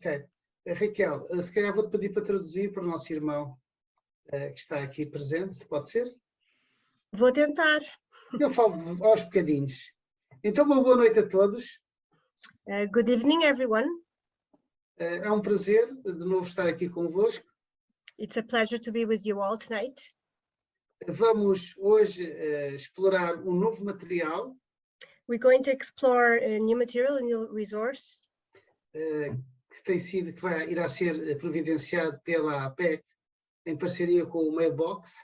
Ok. Raquel, se calhar vou-te pedir para traduzir para o nosso irmão que está aqui presente, pode ser? Vou tentar. Eu falo aos bocadinhos. Então, uma boa noite a todos. Good evening, everyone. É um prazer de novo estar aqui convosco. It's a pleasure to be with you all tonight. Vamos hoje explorar um novo material. We're going to explore a new material, a new resource. Que irá ser providenciado pela APEC em parceria com o Mailbox.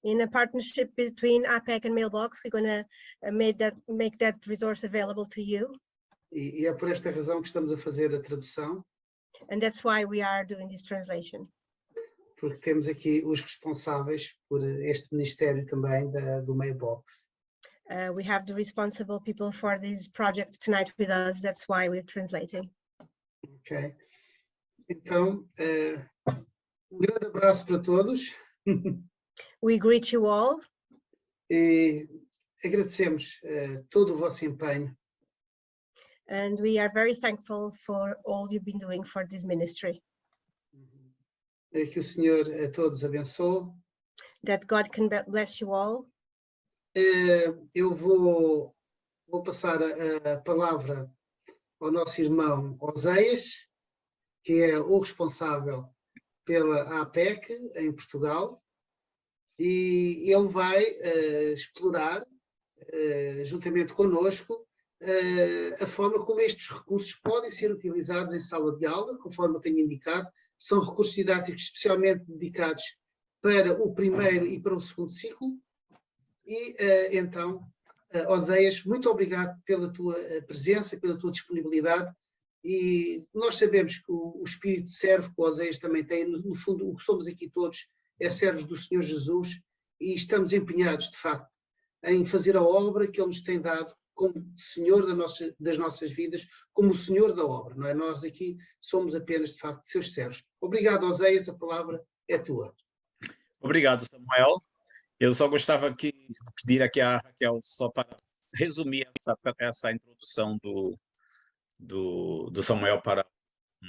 In a partnership between APEC and Mailbox, we're going to make that resource available to you. E é por esta razão que estamos a fazer a tradução. And that's why we are doing this translation. Porque temos aqui os responsáveis por este ministério também do Mailbox. We have the responsible people for this project tonight with us. That's why we're translating. Ok. Então, um grande abraço para todos. We greet you all. E agradecemos todo o vosso empenho. And we are very thankful for all you've been doing for this ministry. Que o Senhor a todos abençoe. That God can bless you all. Eu vou passar a palavra ao nosso irmão Oséias, que é o responsável pela APEC em Portugal, e ele vai explorar, juntamente connosco, a forma como estes recursos podem ser utilizados em sala de aula, conforme eu tenho indicado. São recursos didáticos especialmente dedicados para o primeiro e para o segundo ciclo. E então, Oséias, muito obrigado pela tua presença, pela tua disponibilidade. E nós sabemos que o Espírito serve, que o Oséias também tem. No fundo, o que somos aqui todos é servos do Senhor Jesus e estamos empenhados, de facto, em fazer a obra que Ele nos tem dado como Senhor das nossas vidas, como o Senhor da obra, não é? Nós aqui somos apenas, de facto, seus servos. Obrigado, Oséias, a palavra é tua. Obrigado, Samuel. Eu só gostava aqui de pedir aqui a Raquel, só para resumir essa introdução do Samuel para o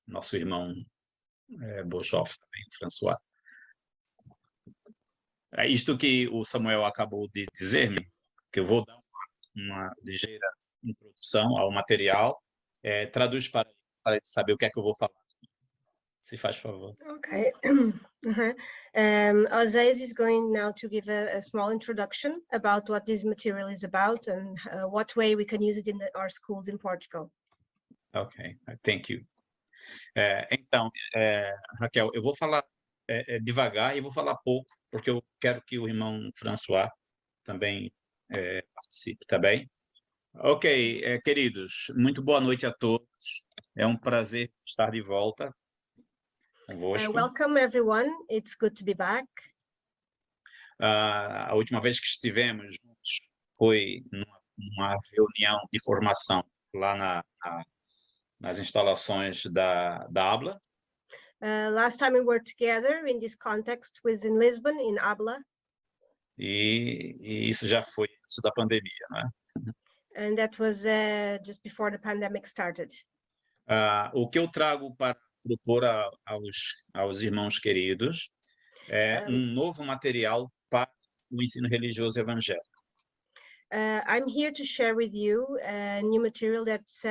nosso irmão Bolchoff, também, François. É isto que o Samuel acabou de dizer-me, que eu vou dar uma ligeira introdução ao material, traduz para ele saber o que é que eu vou falar. Se faz favor. Okay. Oséias is going now to give a small introduction about what this material is about and what way we can use it in our schools in Portugal. Ok, thank you. Então, Raquel, eu vou falar devagar e vou falar pouco, porque eu quero que o irmão François também participe, tá bem? Ok, queridos, muito boa noite a todos. É um prazer estar de volta convosco. Welcome everyone, it's good to be back. A última vez que estivemos juntos foi numa reunião de formação lá nas instalações da ABLA. Last time we were together in this context was in Lisbon, in ABLA. E isso já foi antes da pandemia, não é? And that was just before the pandemic started. O que eu trago para propor aos irmãos queridos é novo material para o ensino religioso evangélico. I'm here to share with you new material that's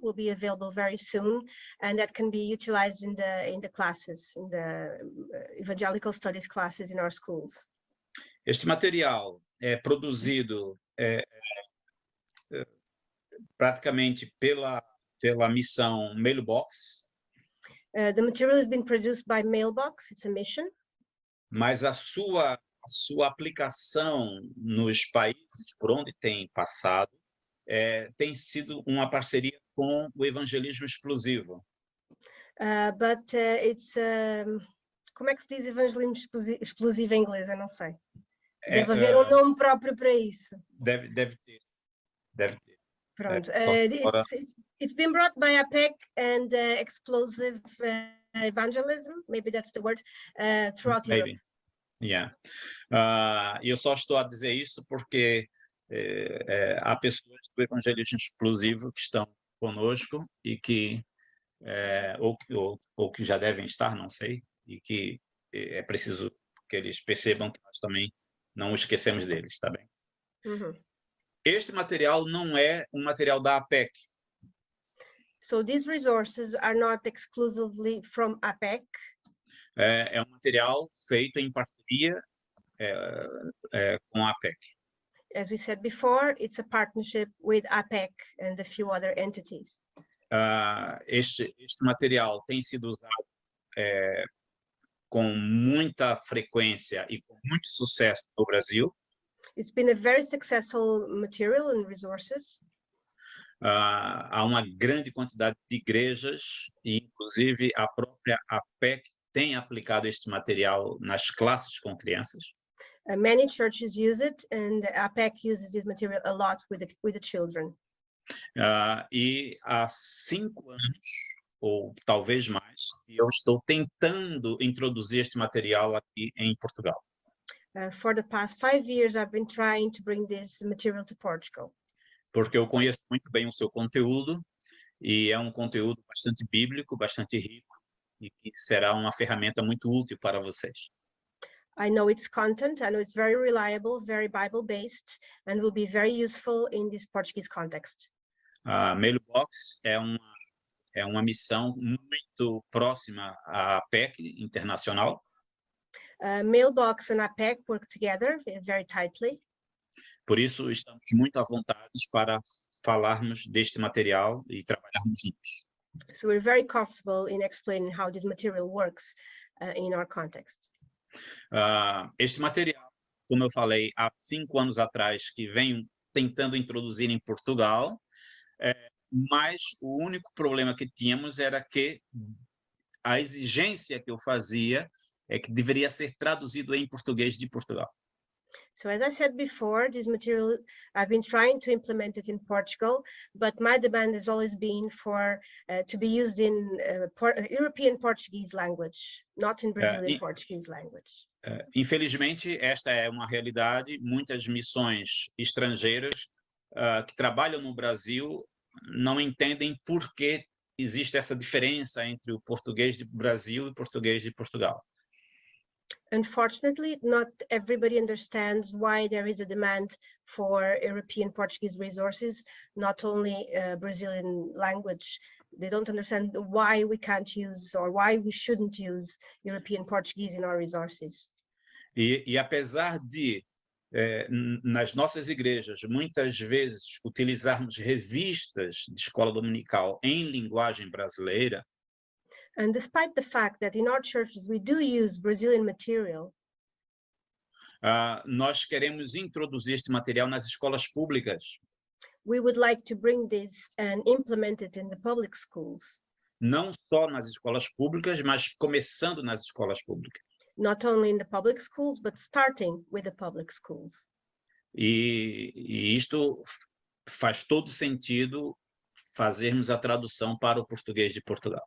will be available very soon, and that can be utilized in the classes, in the evangelical studies classes in our schools. Este material é produzido praticamente pela missão Mailbox. The material has been produced by Mailbox, it's a mission. Mas a sua aplicação nos países por onde tem passado tem sido uma parceria com o evangelismo explosivo. Como é que se diz evangelismo explosivo em inglês? Eu não sei. Deve haver um nome próprio para isso. Deve ter. Pronto. It's been brought by APEC and explosive evangelism, maybe that's the word, throughout Europe. Yeah. Eu só estou a dizer isso porque há pessoas do evangelismo explosivo que estão conosco e que ou que já devem estar, não sei, e que é preciso que eles percebam que nós também não esquecemos deles, tá bem? Este material não é um material da APEC. So these resources are not exclusively from APEC. É um material feito em parceria com a APEC. As we said before, it's a partnership with APEC and a few other entities. Este material tem sido usado com muita frequência e com muito sucesso no Brasil. It's been a very successful material and resources. Há uma grande quantidade de igrejas e, inclusive, a própria APEC tem aplicado este material nas classes com crianças. Many churches use it, and APEC uses this material a lot with the children. E há 5 anos, ou talvez mais, eu estou tentando introduzir este material aqui em Portugal. For the past 5 years, I've been trying to bring this material to Portugal. Porque eu conheço muito bem o seu conteúdo, e é um conteúdo bastante bíblico, bastante rico, e que será uma ferramenta muito útil para vocês. I know its content, I know it's very reliable, very Bible-based, and will be very useful in this Portuguese context. A Mailbox é uma missão muito próxima à APEC internacional. Mailbox and APEC work together very tightly. Por isso, estamos muito à vontade para falarmos deste material e trabalharmos juntos. So we're very comfortable in explaining how this material works in our context. Este material, como eu falei, há 5 anos atrás, que venho tentando introduzir em Portugal, mas o único problema que tínhamos era que a exigência que eu fazia é que deveria ser traduzido em português de Portugal. So as I said before, this material, I've been trying to implement it in Portugal, but my demand has always been for to be used in European Portuguese language, not in Brazilian Portuguese language. Infelizmente, esta é uma realidade. Muitas missões estrangeiras que trabalham no Brasil não entendem por que existe essa diferença entre o português do Brasil e o português de Portugal. Unfortunately, not everybody understands why there is a demand for European Portuguese resources, not only Brazilian language. They don't understand why we can't use or why we shouldn't use European Portuguese in our resources. E apesar de, nas nossas igrejas, muitas vezes utilizarmos revistas de escola dominical em linguagem brasileira, and despite the fact that in our churches we do use Brazilian material, nós queremos introduzir este material nas escolas públicas. We would like to bring this and implement it in the public schools. Não só nas escolas públicas, mas começando nas escolas públicas. Not only in the public schools, but starting with the public schools. E isto faz todo sentido fazermos a tradução para o português de Portugal.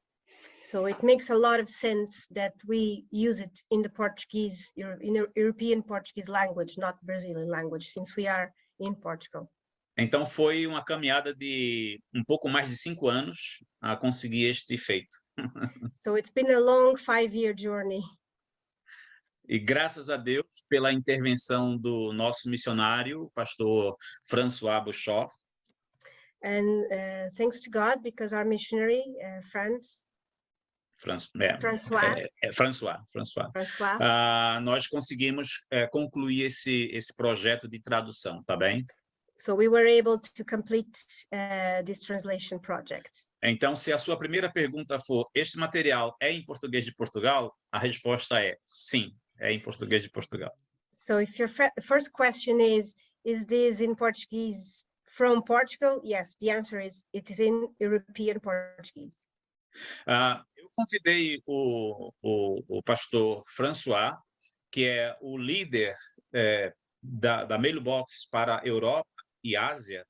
So it makes a lot of sense that we use it in the Portuguese, in European Portuguese language, not Brazilian language, since we are in Portugal. Então foi uma caminhada de um pouco mais de 5 anos a conseguir este feito. So it's been a long 5-year journey. E graças a Deus pela intervenção do nosso missionário, pastor François Bouchoff. And thanks to God, because our missionary, François, nós conseguimos concluir esse projeto de tradução, tá bem? So we were able to complete this translation project. Então, se a sua primeira pergunta for, este material é em português de Portugal? A resposta é sim, é em português de Portugal. So if your first question is this in Portuguese from Portugal? Yes, the answer is it is in European Portuguese. Eu convidei o pastor François, que é o líder da Mailbox para a Europa e Ásia,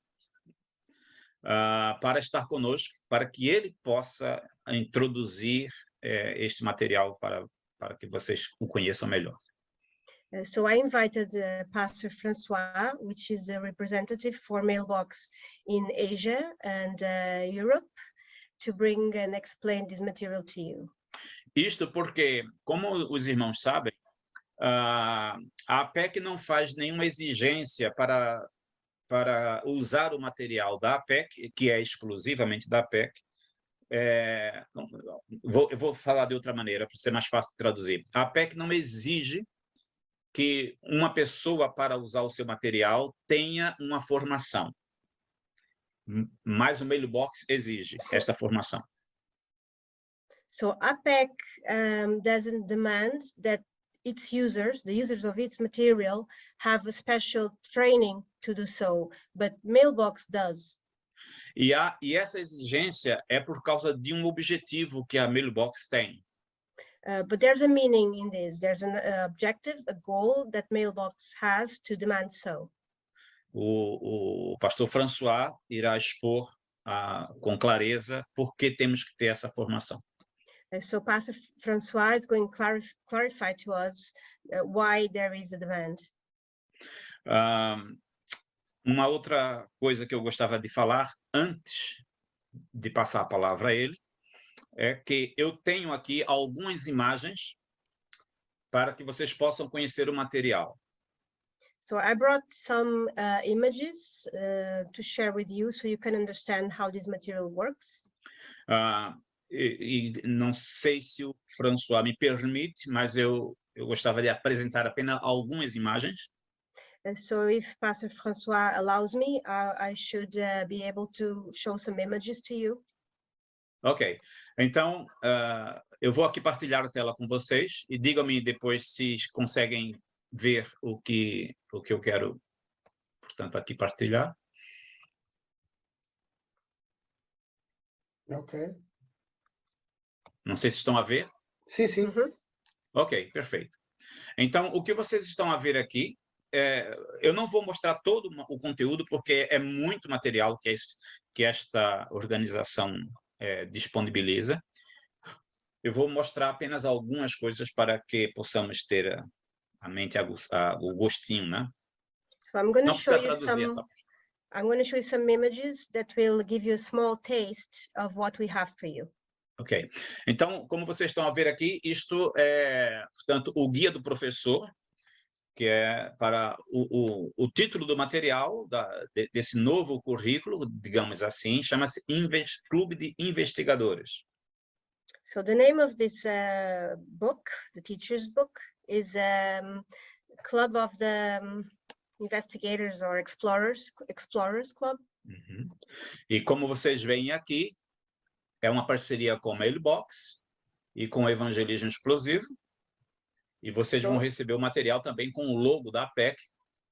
para estar conosco, para que ele possa introduzir este material para que vocês o conheçam melhor. So I invited Pastor Francois, which is a representative for Mailbox in Asia and Europe, to bring and explain this material to you. Isto porque, como os irmãos sabem, a APEC não faz nenhuma exigência para usar o material da APEC, que é exclusivamente da APEC. Eu vou falar de outra maneira, para ser mais fácil de traduzir. A APEC não exige que uma pessoa, para usar o seu material, tenha uma formação. Mas o Mailbox exige esta formação. So APEC doesn't demand that its users, the users of its material, have a special training to do so, but Mailbox does. E essa exigência é por causa de um objetivo que a Mailbox tem. But there's a meaning in this. There's an objective, a goal that Mailbox has to demand so. O pastor François irá expor com clareza por que temos que ter essa formação. So Pastor Francois is going to clarify to us why there is a demand. Uma outra coisa que eu gostava de falar antes de passar a palavra a ele é que eu tenho aqui algumas imagens para que vocês possam conhecer o material. So I brought some images to share with you so you can understand how this material works. E não sei se o François me permite, mas eu gostaria de apresentar apenas algumas imagens. And so if Pastor Francois allows me, I should be able to show some images to you. Ok, então eu vou aqui partilhar a tela com vocês e digam-me depois se conseguem ver o que eu quero, portanto, aqui partilhar. Ok. Não sei se estão a ver. Sim, sim. Ok, perfeito. Então, o que vocês estão a ver aqui, eu não vou mostrar todo o conteúdo, porque é muito material que esta organização disponibiliza. Eu vou mostrar apenas algumas coisas para que possamos ter a mente, o gostinho, né? So I'm going Não to show precisa you traduzir some. essa. I'm going to show you some images that will give you a small taste of what we have for you. Ok. Então, como vocês estão a ver aqui, isto é, portanto, o guia do professor, que é para o título do material desse novo currículo, digamos assim, chama-se Clube de Investigadores. So the name of this book, the teacher's book, is Club of the Investigators or Explorers Club. Uhum. E como vocês veem aqui, é uma parceria com a Mailbox e com o Evangelismo Explosivo. E vocês vão receber o material também com o logo da APEC.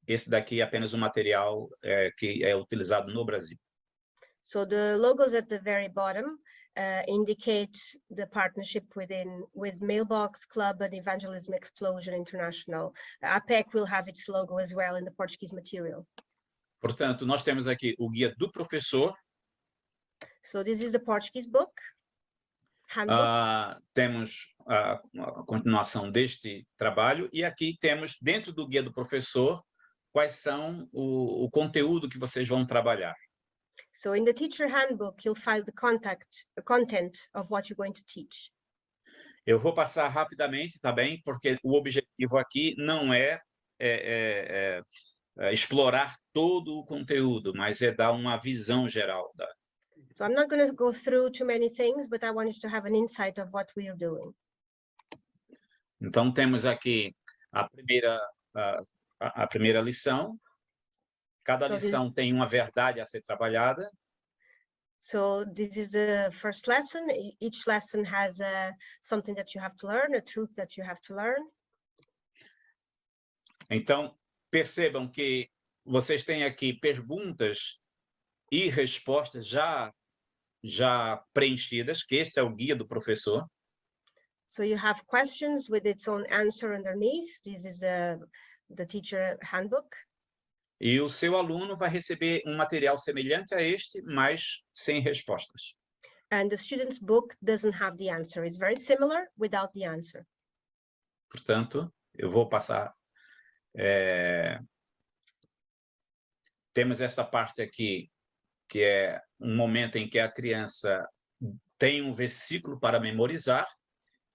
Esse daqui é apenas um material que é utilizado no Brasil. So the logos at the very bottom indicate the partnership with Mailbox Club and Evangelism Explosion International. APEC will have its logo as well in the Portuguese material. Portanto, nós temos aqui o guia do professor. So this is the Portuguese book. Temos a continuação deste trabalho e aqui temos, dentro do guia do professor, quais são o conteúdo que vocês vão trabalhar. So in the teacher handbook, you'll find the content of what you're going to teach. Eu vou passar rapidamente, tá bem? Porque o objetivo aqui não é explorar todo o conteúdo, mas é dar uma visão geral da. So I'm not going to go through too many things, but I want you to have an insight of what we are doing. Então temos aqui a primeira lição. Cada lição tem uma verdade a ser trabalhada. So this is the first lesson. Each lesson has something that you have to learn, a truth that you have to learn. Então percebam que vocês têm aqui perguntas e respostas já preenchidas, que este é o guia do professor. So you have questions with its own answer underneath. This is the teacher handbook. E o seu aluno vai receber um material semelhante a este, mas sem respostas. And the student's book doesn't have the answer. It's very similar without the answer. Portanto, eu vou passar Temos esta parte aqui, que é um momento em que a criança tem um versículo para memorizar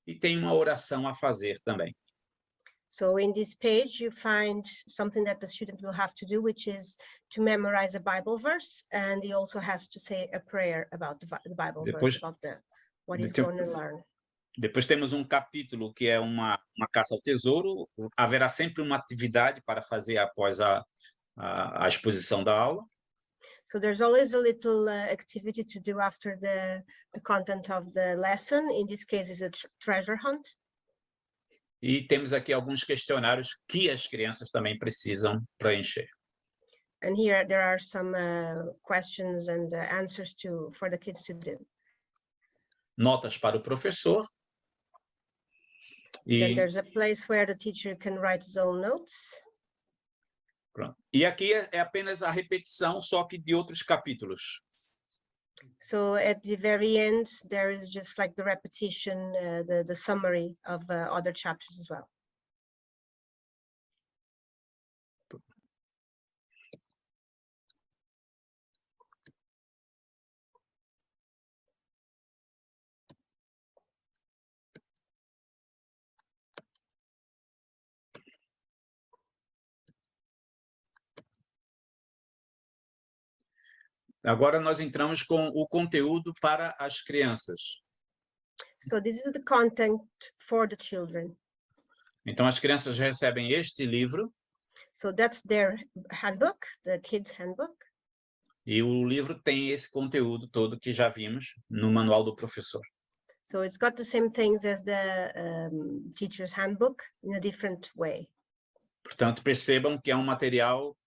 e tem uma oração a fazer também. So in this page, you find something that the student will have to do, which is to memorize a Bible verse, and he also has to say a prayer about the Bible verse, about what he's going to learn. Depois temos um capítulo que é uma caça ao tesouro. Haverá sempre uma atividade para fazer após a exposição da aula. So there's always a little activity to do after the content of the lesson. In this case, is a treasure hunt. E temos aqui alguns questionários que as crianças também precisam preencher. And here there are some questions and answers for the kids to do. Notas para o professor. Then there's a place where the teacher can write his own notes. Pronto. E aqui é apenas a repetição, só que de outros capítulos. So at the very end, there is just like the repetition, the summary of other chapters as well. Agora nós entramos com o conteúdo para as crianças. So this is the content for the children. Então as crianças recebem este livro. So that's their handbook, the kids' handbook. E o livro tem esse conteúdo todo que já vimos no manual do professor. So it's got the same things as the teacher's handbook in a different way. Portanto, percebam que é um material,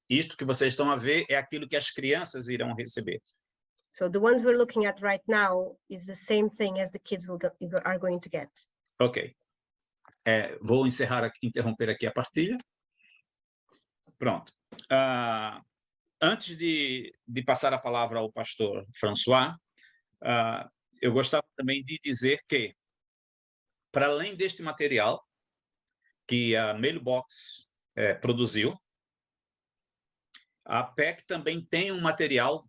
isto que vocês estão a ver é aquilo que as crianças irão receber. So the ones we're looking at right now is the same thing as the kids are going to get. Ok. Vou interromper aqui a partilha. Pronto. Antes de passar a palavra ao pastor François, eu gostava também de dizer que, para além deste material que a Mailbox produziu, a PEC também tem um material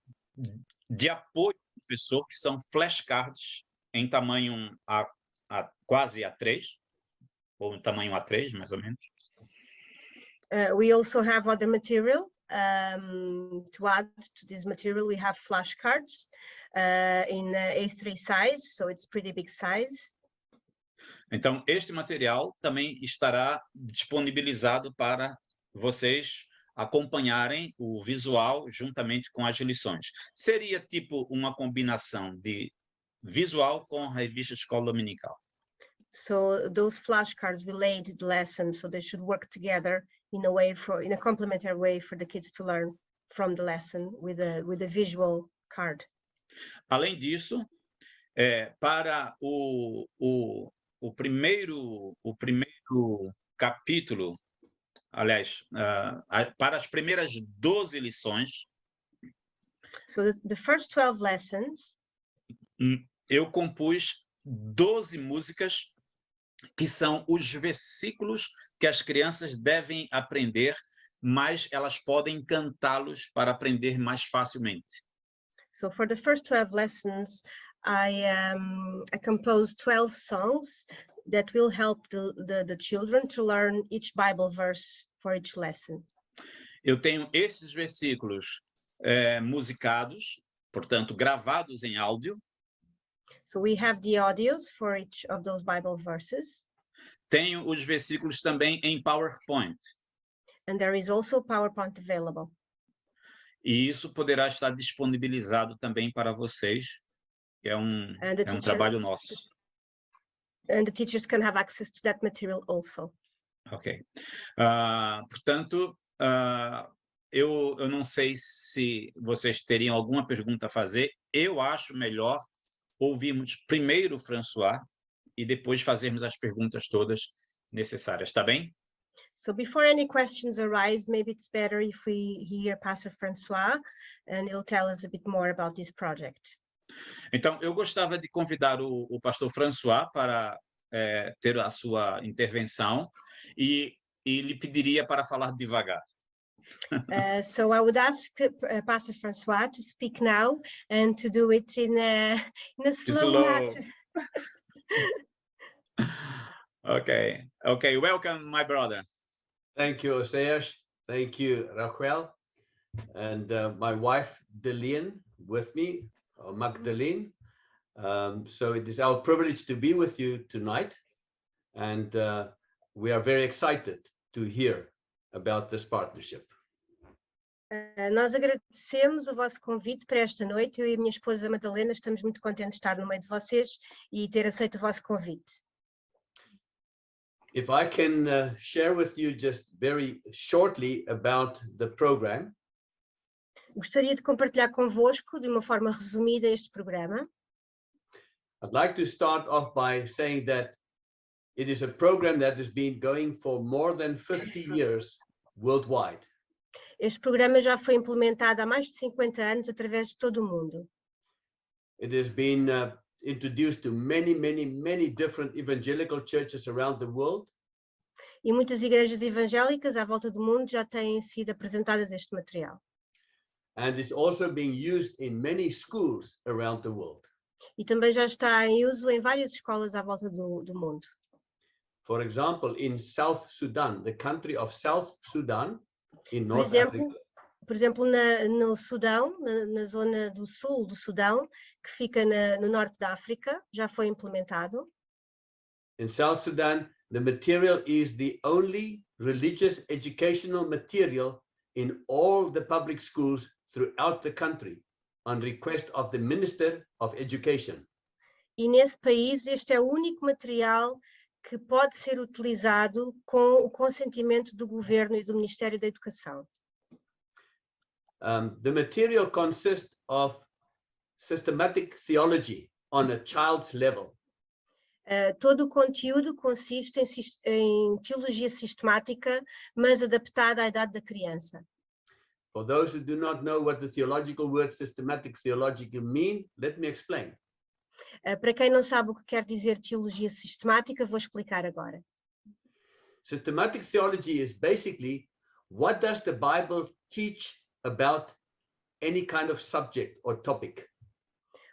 de apoio ao professor, que são flashcards em tamanho quase A3, ou em tamanho A3, mais ou menos. We also have other material. To add to this material, we have flashcards in A3 size, so it's pretty big size. Então, este material também estará disponibilizado para vocês acompanharem o visual juntamente com as lições. Seria tipo uma combinação de visual com a revista Escola Dominical. So those flashcards relate the lesson, so they should work together in a complementary way for the kids to learn from the lesson with a visual card. Além disso, para o primeiro capítulo, aliás, para as primeiras 12 lições, so the first 12 lessons, eu compus 12 músicas que são os versículos que as crianças devem aprender, mas elas podem cantá-los para aprender mais facilmente. So for the first 12 lessons, I composed 12 songs that will help the children to learn each Bible verse for each lesson. Eu tenho esses versículos musicados, portanto, gravados em áudio. So we have the audios for each of those Bible verses. Tenho os versículos também em PowerPoint. And there is also PowerPoint available. E isso poderá estar disponibilizado também para vocês, que é um trabalho nosso. And the teachers can have access to that material also. Ok. Portanto, eu não sei se vocês teriam alguma pergunta a fazer. Eu acho melhor ouvirmos primeiro o François e depois fazermos as perguntas todas necessárias, tá bem? So before any questions arise, maybe it's better if we hear Pastor François and he'll tell us a bit more about this project. Então, eu gostava de convidar o pastor François para ter a sua intervenção e e lhe pediria para falar devagar. So I would ask Pastor Francois to speak now and to do it in a slow manner. Okay, welcome, my brother. Thank you, Oseas. Thank you, Raquel. And my wife, Deline, with me, Magdalene. So it is our privilege to be with you tonight. And we are very excited to hear about this partnership. Nós agradecemos o vosso convite para esta noite. Eu e a minha esposa Madalena estamos muito contentes de estar no meio de vocês e ter aceito o vosso convite. If I can share with you just very shortly about the program. Gostaria de compartilhar convosco, de uma forma resumida, este programa. I'd like to start off by saying that it is a program that has been going for more than 50 years worldwide. Este programa já foi implementado há mais de 50 anos através de todo o mundo. It has been introduced to many different evangelical churches around the world. E muitas igrejas evangélicas à volta do mundo já têm sido apresentadas este material. And it's also being used in many schools around the world. E também já está em uso em várias escolas à volta do mundo. For example, in South Sudan, the country of South Sudan, in North Africa. Por exemplo, no Sudão, na zona do sul do Sudão, que fica no norte da África, já foi implementado. In South Sudan, the material is the only religious educational material in all the public schools throughout the country, on request of the Minister of Education. E nesse país, este é o único material que pode ser utilizado com o consentimento do governo e do Ministério da Educação. The material consists of systematic theology on a child's level. Todo o conteúdo consiste em teologia sistemática, mas adaptada à idade da criança. For those who do not know what the theological word systematic theology mean, let me explain. Para quem não sabe o que quer dizer teologia sistemática, vou explicar agora. Systematic theology is basically what does the Bible teach about any kind of subject or topic.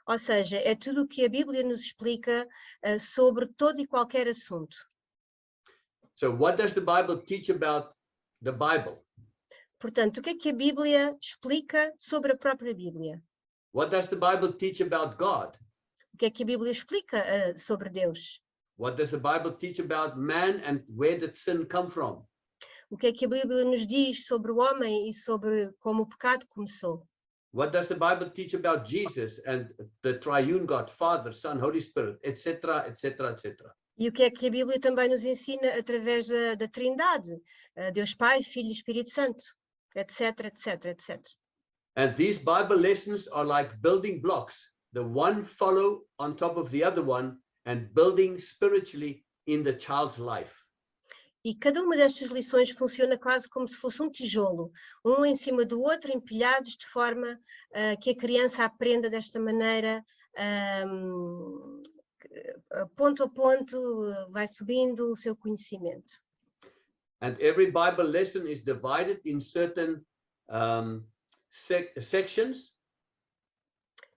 Ou seja, é tudo o que a Bíblia nos explica sobre todo e qualquer assunto. So what does the Bible teach about the Bible? Portanto, o que a Bíblia explica sobre a própria Bíblia? What does the Bible teach about God? O que a Bíblia explica sobre Deus? What does the Bible teach about man and where did sin come from? O que a Bíblia nos diz sobre o homem e sobre como o pecado começou? What does the Bible teach about Jesus and the triune God, Father, Son, Holy Spirit, etc., etc., etc.? E o que a Bíblia também nos ensina através da Trindade, Deus Pai, Filho e Espírito Santo, etc., etc., etc. And these Bible lessons are like building blocks. The one follow on top of the other one and building spiritually in the child's life. E cada uma destas lições funciona quase como se fosse um tijolo, um em cima do outro, empilhados de forma que a criança aprenda desta maneira, ponto a ponto, vai subindo o seu conhecimento. And every Bible lesson is divided in certain sections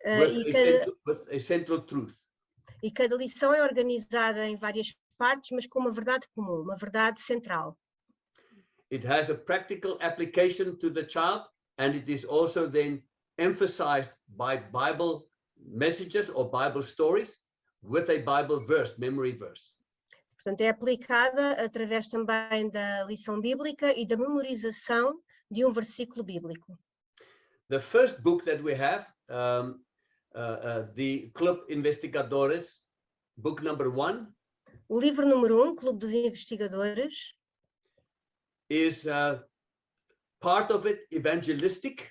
with a central truth. E cada lição é organizada em várias partes, mas com uma verdade comum, uma verdade central. It has a practical application to the child, and it is also then emphasized by Bible messages or Bible stories with a Bible verse, memory verse. Portanto, é aplicada através também da lição bíblica e da memorização de um versículo bíblico. The first book that we have, the Club Investigadores, book number 1. O livro número 1, Clube dos Investigadores, is part of it evangelistic,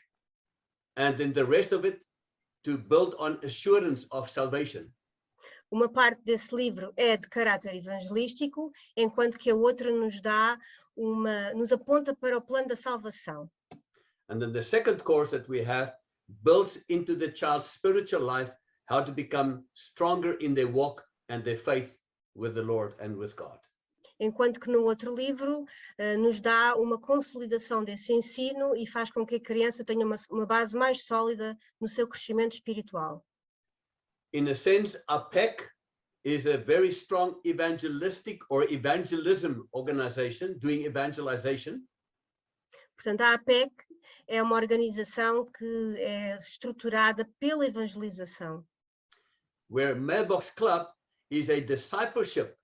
and then the rest of it to build on assurance of salvation. Uma parte desse livro é de caráter evangelístico, enquanto que a outra nos aponta para o plano da salvação. And then the second course that we have builds into the child's spiritual life how to become stronger in their walk and their faith with the Lord and with God. enquanto que no outro livro nos dá uma consolidação desse ensino e faz com que a criança tenha uma base mais sólida no seu crescimento espiritual. In a sense, APEC is a very strong evangelistic or evangelism organization doing evangelization. Portanto, a APEC é uma organização que é estruturada pela evangelização. Where Mailbox Club is a discipleship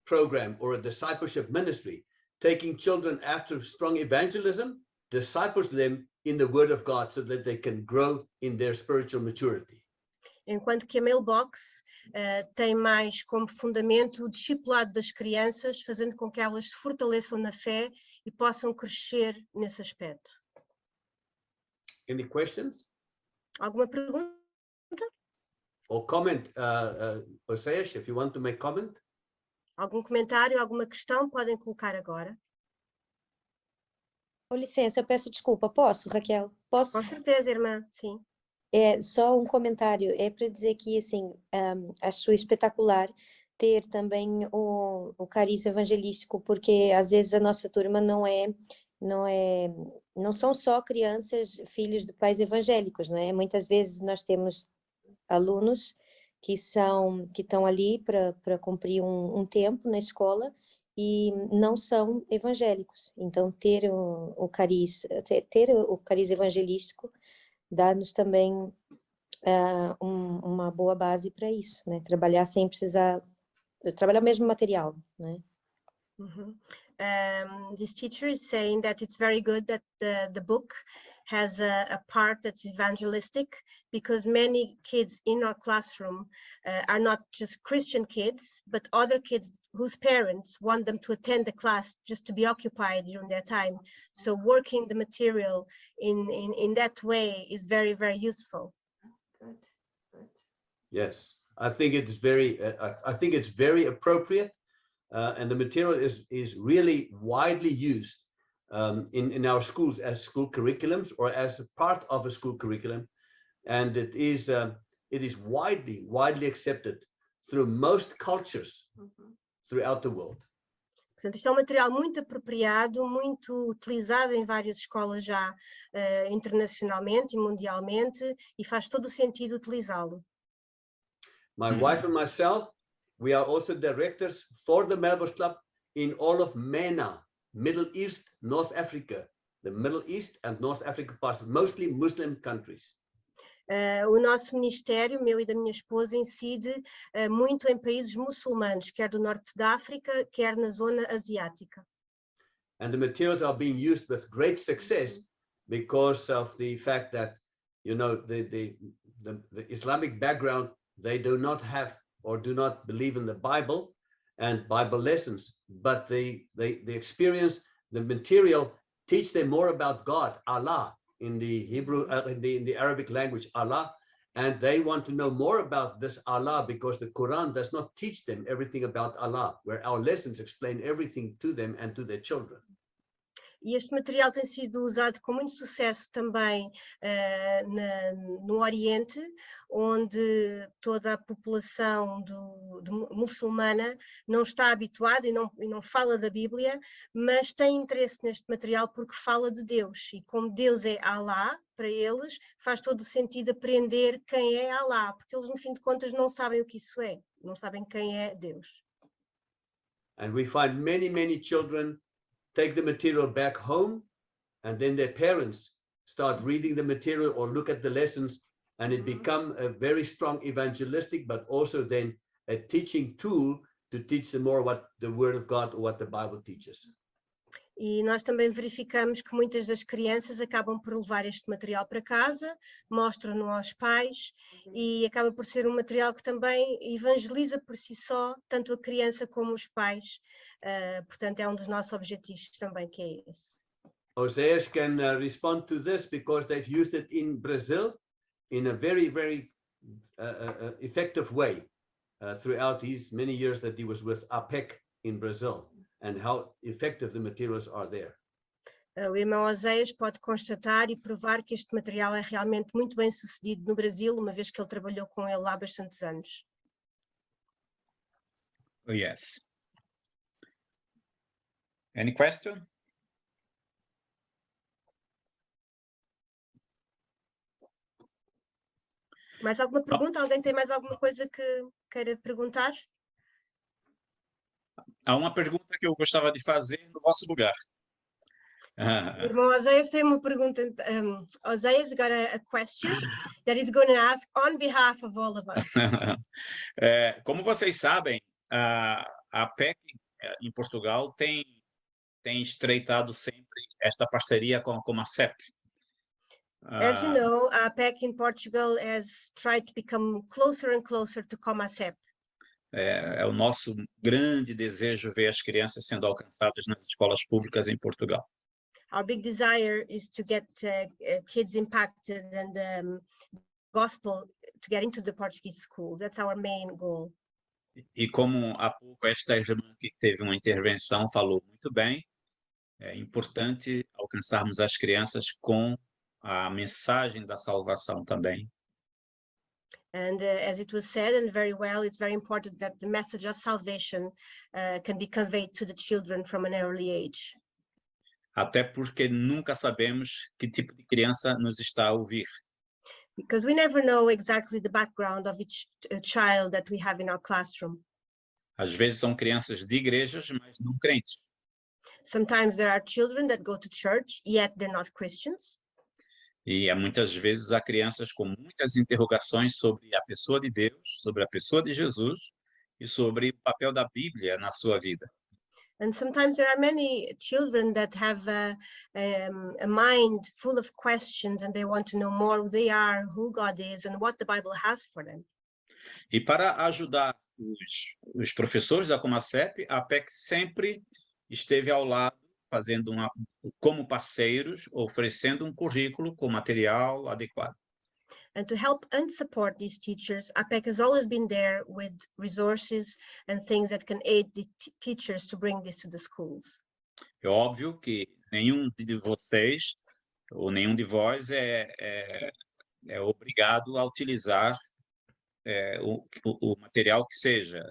program or a discipleship ministry, taking children after strong evangelism, disciples them in the word of God so that they can grow in their spiritual maturity. Enquanto que a Mailbox tem mais como fundamento o discipulado das crianças, fazendo com que elas se fortaleçam na fé e possam crescer nesse aspecto. Any questions? Alguma pergunta? Or comment, Oseas, if you want to make comment. Algum comentário, alguma questão, podem colocar agora. Com licença, eu peço desculpa. Posso, Raquel? Posso? Com certeza, irmã, sim. É só um comentário. É para dizer que, assim, acho espetacular ter também o cariz evangelístico, porque às vezes a nossa turma não são só crianças, filhos de pais evangélicos, não é? Muitas vezes nós temos alunos que estão ali para cumprir um tempo na escola e não são evangélicos. Então, ter o cariz evangelístico dá-nos também uma boa base para isso, né? Trabalhar sem precisar trabalhar o mesmo material, né? This teacher is saying that it's very good that the book has a part that's evangelistic, because many kids in our classroom are not just Christian kids, but other kids whose parents want them to attend the class just to be occupied during their time. So working the material in that way is very, very useful. Good. Yes, I think it's very appropriate, and the material is really widely used in our schools as school curriculums or as a part of a school curriculum, and it is widely accepted through most cultures throughout the world. Portanto, isto é um material muito apropriado, muito utilizado em várias escolas já internacionalmente e mundialmente, e faz todo o sentido utilizá-lo. My wife and myself, we are also directors for the Mailbox Club in all of MENA, Middle East, North Africa, the Middle East and North Africa parts, mostly Muslim countries. O nosso ministério, meu e da minha esposa, incide muito em países muçulmanos, quer do norte da África, quer na zona asiática. And the materials are being used with great success because of the fact that, you know, the Islamic background, they do not have or do not believe in the Bible and Bible lessons, but they experience the material, teach them more about God, Allah, in the Hebrew, in the Arabic language, Allah, and they want to know more about this Allah because the Quran does not teach them everything about Allah, where our lessons explain everything to them and to their children. E este material tem sido usado com muito sucesso também no Oriente, onde toda a população muçulmana não está habituada e não fala da Bíblia, mas tem interesse neste material porque fala de Deus. E como Deus é Allah, para eles faz todo o sentido aprender quem é Allah, porque eles, no fim de contas, não sabem o que isso é, não sabem quem é Deus. And we find many children take the material back home, and then their parents start reading the material or look at the lessons, and it become a very strong evangelistic, but also then a teaching tool to teach them more what the Word of God or what the Bible teaches. E nós também verificamos que muitas das crianças acabam por levar este material para casa, mostram-no aos pais e acaba por ser um material que também evangeliza por si só, tanto a criança como os pais. Portanto, é um dos nossos objetivos também, que é esse. Oseas can respond to this because they've used it in Brazil in a very effective way throughout his many years that he was with APEC in Brazil, and how effective the materials are there. O irmão Oséias pode constatar e provar que este material é realmente muito bem sucedido no Brasil, uma vez que ele trabalhou com ele há bastantes anos. Yes. Any question? Mais alguma pergunta? Alguém tem mais alguma coisa que queira perguntar? Há uma pergunta que eu gostava de fazer no vosso lugar. O irmão Oséias tem uma pergunta. Oséias got a question that he's going to ask on behalf of all of us. Como vocês sabem, a PEC em Portugal tem estreitado sempre esta parceria com a Comasep. As you know, a PEC in Portugal has tried to become closer and closer to Comasep. É o nosso grande desejo ver as crianças sendo alcançadas nas escolas públicas em Portugal. Our big desire is to get kids impacted and gospel to get into the Portuguese schools. That's our main goal. E como há pouco esta irmã que teve uma intervenção falou muito bem, é importante alcançarmos as crianças com a mensagem da salvação também. And as it was said, and very well, it's very important that the message of salvation can be conveyed to the children from an early age. Até porque nunca sabemos que tipo de criança nos está a ouvir. Because we never know exactly the background of each child that we have in our classroom. Às vezes são crianças de igrejas, mas não crentes. Sometimes there are children that go to church, yet they're not Christians. E muitas vezes há crianças com muitas interrogações sobre a pessoa de Deus, sobre a pessoa de Jesus e sobre o papel da Bíblia na sua vida. And sometimes there are many children that have a mind full of questions and they want to know more who they are, who God is, and what the Bible has for them. E para ajudar os professores da Comasep, a PEC sempre esteve ao lado, fazendo como parceiros, oferecendo um currículo com material adequado. And to help and support these teachers, APEC has always been there with resources and things that can aid the teachers to bring this to the schools. É óbvio que nenhum de vocês ou nenhum de vós é obrigado a utilizar o material que seja.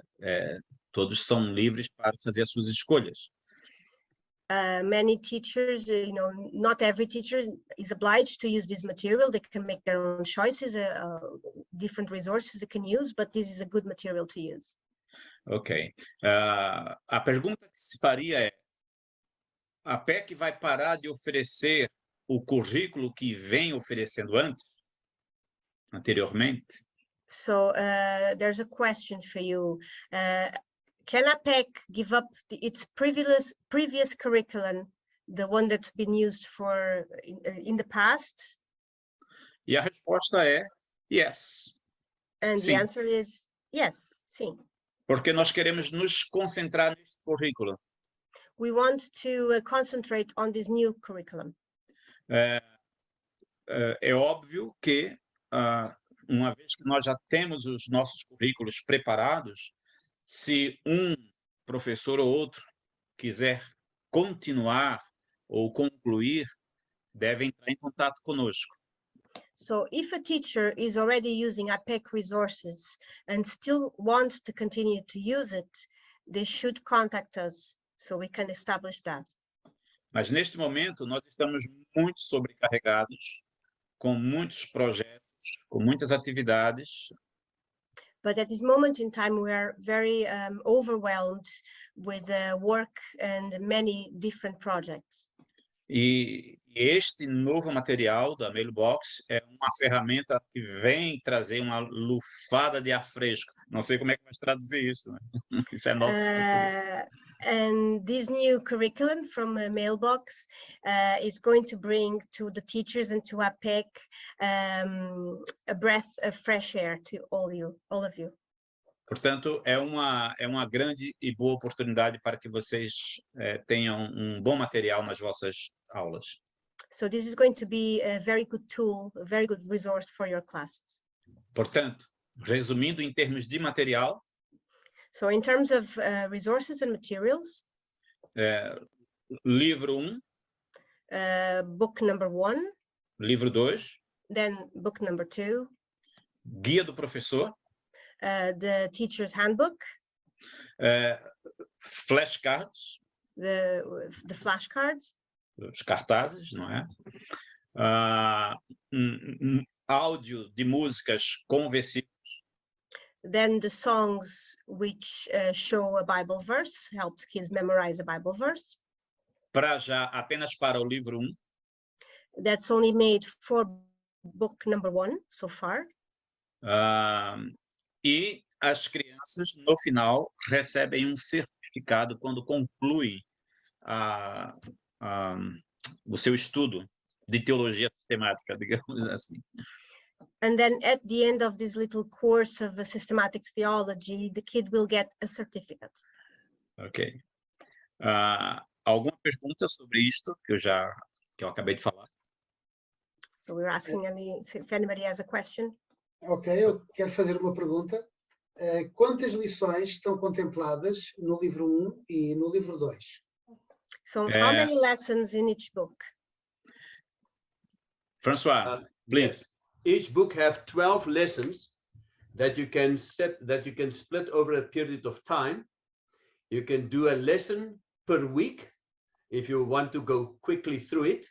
Todos são livres para fazer as suas escolhas. Many teachers, not every teacher is obliged to use this material. They can make their own choices, different resources they can use, but this is a good material to use. Ok. A pergunta que se faria é: a PEC vai parar de oferecer o currículo que vem oferecendo anteriormente? So there's a question for you. Can APEC give up its previous curriculum, the one that's been used for in the past? E a resposta é yes. And Sim. the answer is yes, sim. Porque nós queremos nos concentrar neste currículo. We want to concentrate on this new curriculum. É óbvio que, uma vez que nós já temos os nossos currículos preparados, se um professor ou outro quiser continuar ou concluir, deve entrar em contato conosco. So if a teacher is already using APEC resources and still wants to continue to use it, they should contact us so we can establish that. Mas neste momento nós estamos muito sobrecarregados, com muitos projetos, com muitas atividades. But at this moment in time, we are very overwhelmed with work and many different projects. E este novo material da Mailbox é uma ferramenta que vem trazer uma lufada de ar fresco. Não sei como é que vai traduzir isso, né? Isso é nosso futuro. And this new curriculum from Mailbox is going to bring to the teachers and to APEC a breath of fresh air to all of you. Portanto, é uma grande e boa oportunidade para que vocês tenham um bom material nas vossas aulas. So this is going to be a very good tool, a very good resource for your classes. Portanto, resumindo em termos de material, so in terms of resources and materials, livro 1, book number 1, livro 2, then book number 2, guia do professor, the teacher's handbook, flashcards, the flashcards. Os cartazes, não é? Áudio de músicas com versículos. Then the songs which show a Bible verse, helps kids memorize a Bible verse. Apenas para o livro 1. That's only made for book number 1 so far. E as crianças, no final, recebem um certificado quando concluem o seu estudo de teologia sistemática, digamos assim. And then at the end of this little course of systematic theology, the kid will get a certificate. Ok. Alguma pergunta sobre isto que eu acabei de falar? So we're asking if anybody has a question. Ok, eu quero fazer uma pergunta. Quantas lições estão contempladas no livro 1 e no livro 2? So how many lessons in each book? François, please. Each book have 12 lessons that you can split over a period of time. You can do a lesson per week if you want to go quickly through it.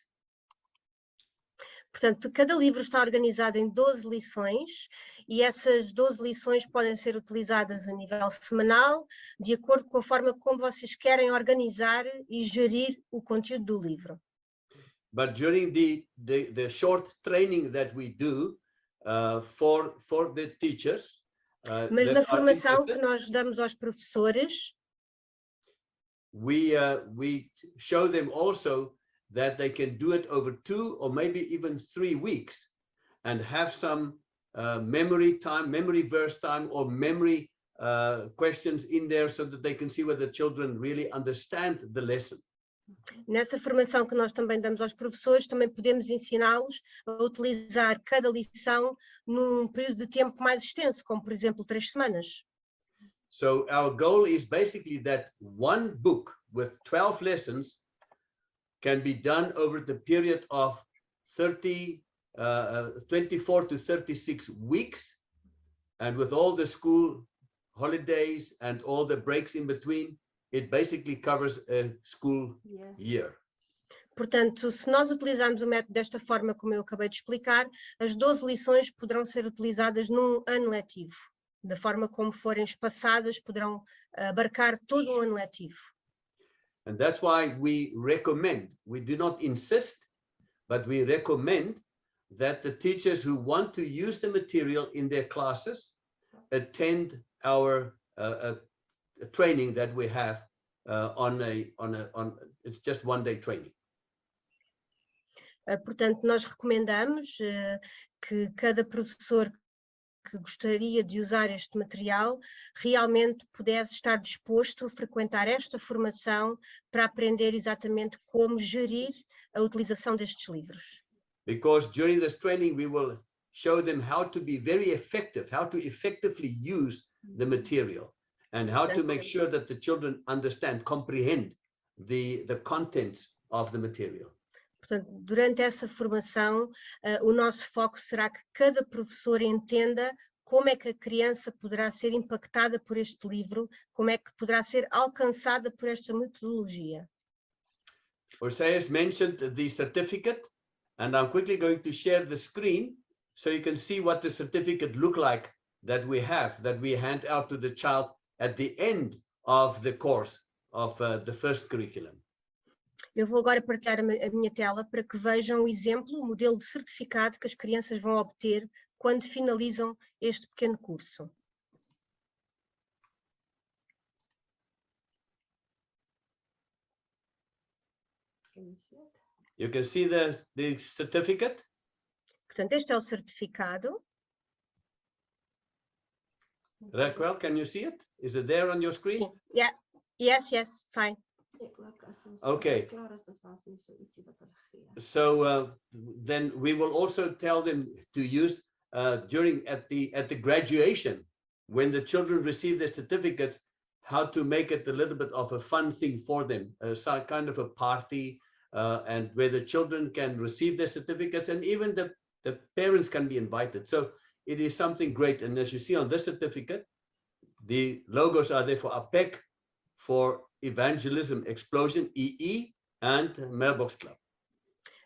Portanto, cada livro está organizado em 12 lições e essas 12 lições podem ser utilizadas a nível semanal, de acordo com a forma como vocês querem organizar e gerir o conteúdo do livro. But during the short training that we do for the teachers, mas na formação que nós damos aos professores, we show them also that they can do it over 2 or maybe even 3 weeks and have some memory time, memory verse time, or memory questions in there so that they can see whether the children really understand the lesson. Nessa formação que nós também damos aos professores, também podemos ensiná-los a utilizar cada lição num período de tempo mais extenso, como por exemplo 3 semanas. So our goal is basically that one book with 12 lessons can be done over the period of 24 to 36 weeks, and with all the school holidays and all the breaks in between, it basically covers a school year. Portanto, se nós utilizarmos o método desta forma, como eu acabei de explicar, as 12 lições poderão ser utilizadas num ano letivo. Da forma como forem espaçadas, poderão abarcar todo um ano letivo. And that's why we recommend, we do not insist, but we recommend that the teachers who want to use the material in their classes attend our training that we have it's just one-day training. Portanto, nós recomendamos que cada professor que gostaria de usar este material realmente pudesse estar disposto a frequentar esta formação para aprender exatamente como gerir a utilização destes livros. Because during this training we will show them how to be very effective, how to effectively use the material, and how to make sure that the children understand, comprehend the contents of the material. Portanto, durante essa formação, o nosso foco será que cada professor entenda como é que a criança poderá ser impactada por este livro, como é que poderá ser alcançada por esta metodologia. Osaias mentioned the certificate, and I'm quickly going to share the screen so you can see what the certificate look like that we hand out to the child at the end of the course of the first curriculum. Eu vou agora partilhar a minha tela para que vejam o exemplo, o modelo de certificado que as crianças vão obter quando finalizam este pequeno curso. You can see the certificate. Portanto, este é o certificado. Raquel, can you see it? Is it there on your screen? Sim. Yeah. Yes, fine. Okay. So then we will also tell them to use at the graduation, when the children receive their certificates, how to make it a little bit of a fun thing for them, some kind of a party, and where the children can receive their certificates, and even the parents can be invited. So it is something great. And as you see on this certificate, the logos are there for APEC, for Evangelism Explosion, EE, and Mailbox Club.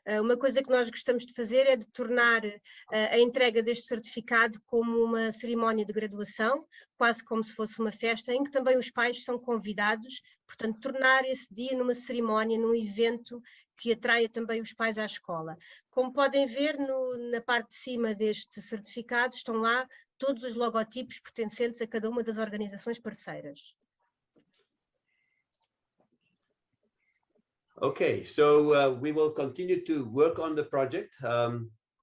Uma coisa que nós gostamos de fazer é de tornar a entrega deste certificado como uma cerimónia de graduação, quase como se fosse uma festa, em que também os pais são convidados, portanto, tornar esse dia numa cerimónia, num evento que atraia também os pais à escola. Como podem ver, na parte de cima deste certificado estão lá todos os logotipos pertencentes a cada uma das organizações parceiras. Okay, so we will continue to work on the project.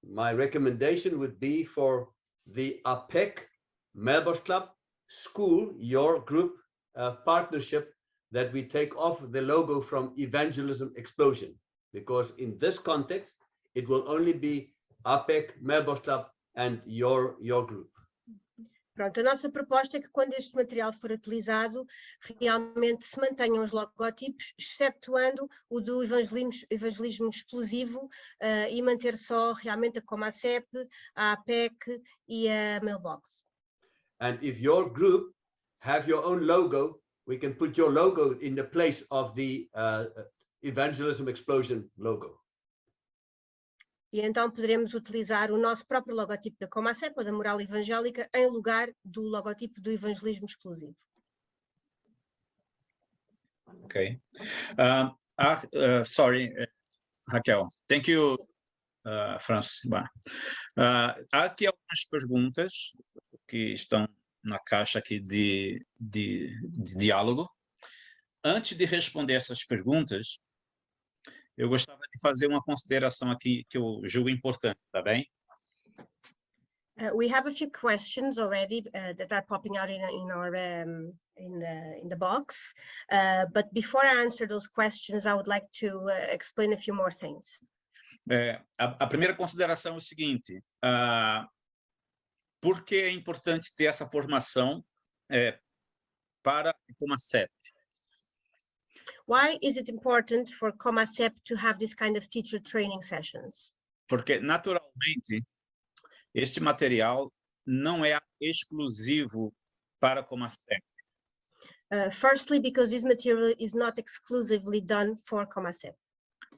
My recommendation would be for the APEC Mailbox Club School, your group partnership, that we take off the logo from Evangelism Explosion, because in this context, it will only be APEC Mailbox Club and your group. Pronto, a nossa proposta é que quando este material for utilizado, realmente se mantenham os logotipos, excetuando o do evangelismo explosivo e manter só realmente a Comasep, a APEC e a Mailbox. And if your group have your own logo, we can put your logo in the place of the Evangelism Explosion logo. E então poderemos utilizar o nosso próprio logotipo da Comasep ou da Moral Evangélica em lugar do logotipo do evangelismo explosivo. Ok. Sorry, Raquel. Thank you, Francis. Há aqui algumas perguntas que estão na caixa aqui de diálogo. Antes de responder essas perguntas, eu gostaria de fazer uma consideração aqui que eu julgo importante, tá bem? We have a few questions already that are popping out in the box, but before I answer those questions, I would like to explain a few more things. A primeira consideração é o seguinte: por que é importante ter essa formação para a Comasep? Why is it important for Comasep to have this kind of teacher training sessions? Porque, naturalmente, este material não é exclusivo para a Comasep. Firstly, because this material is not exclusively done for Comasep.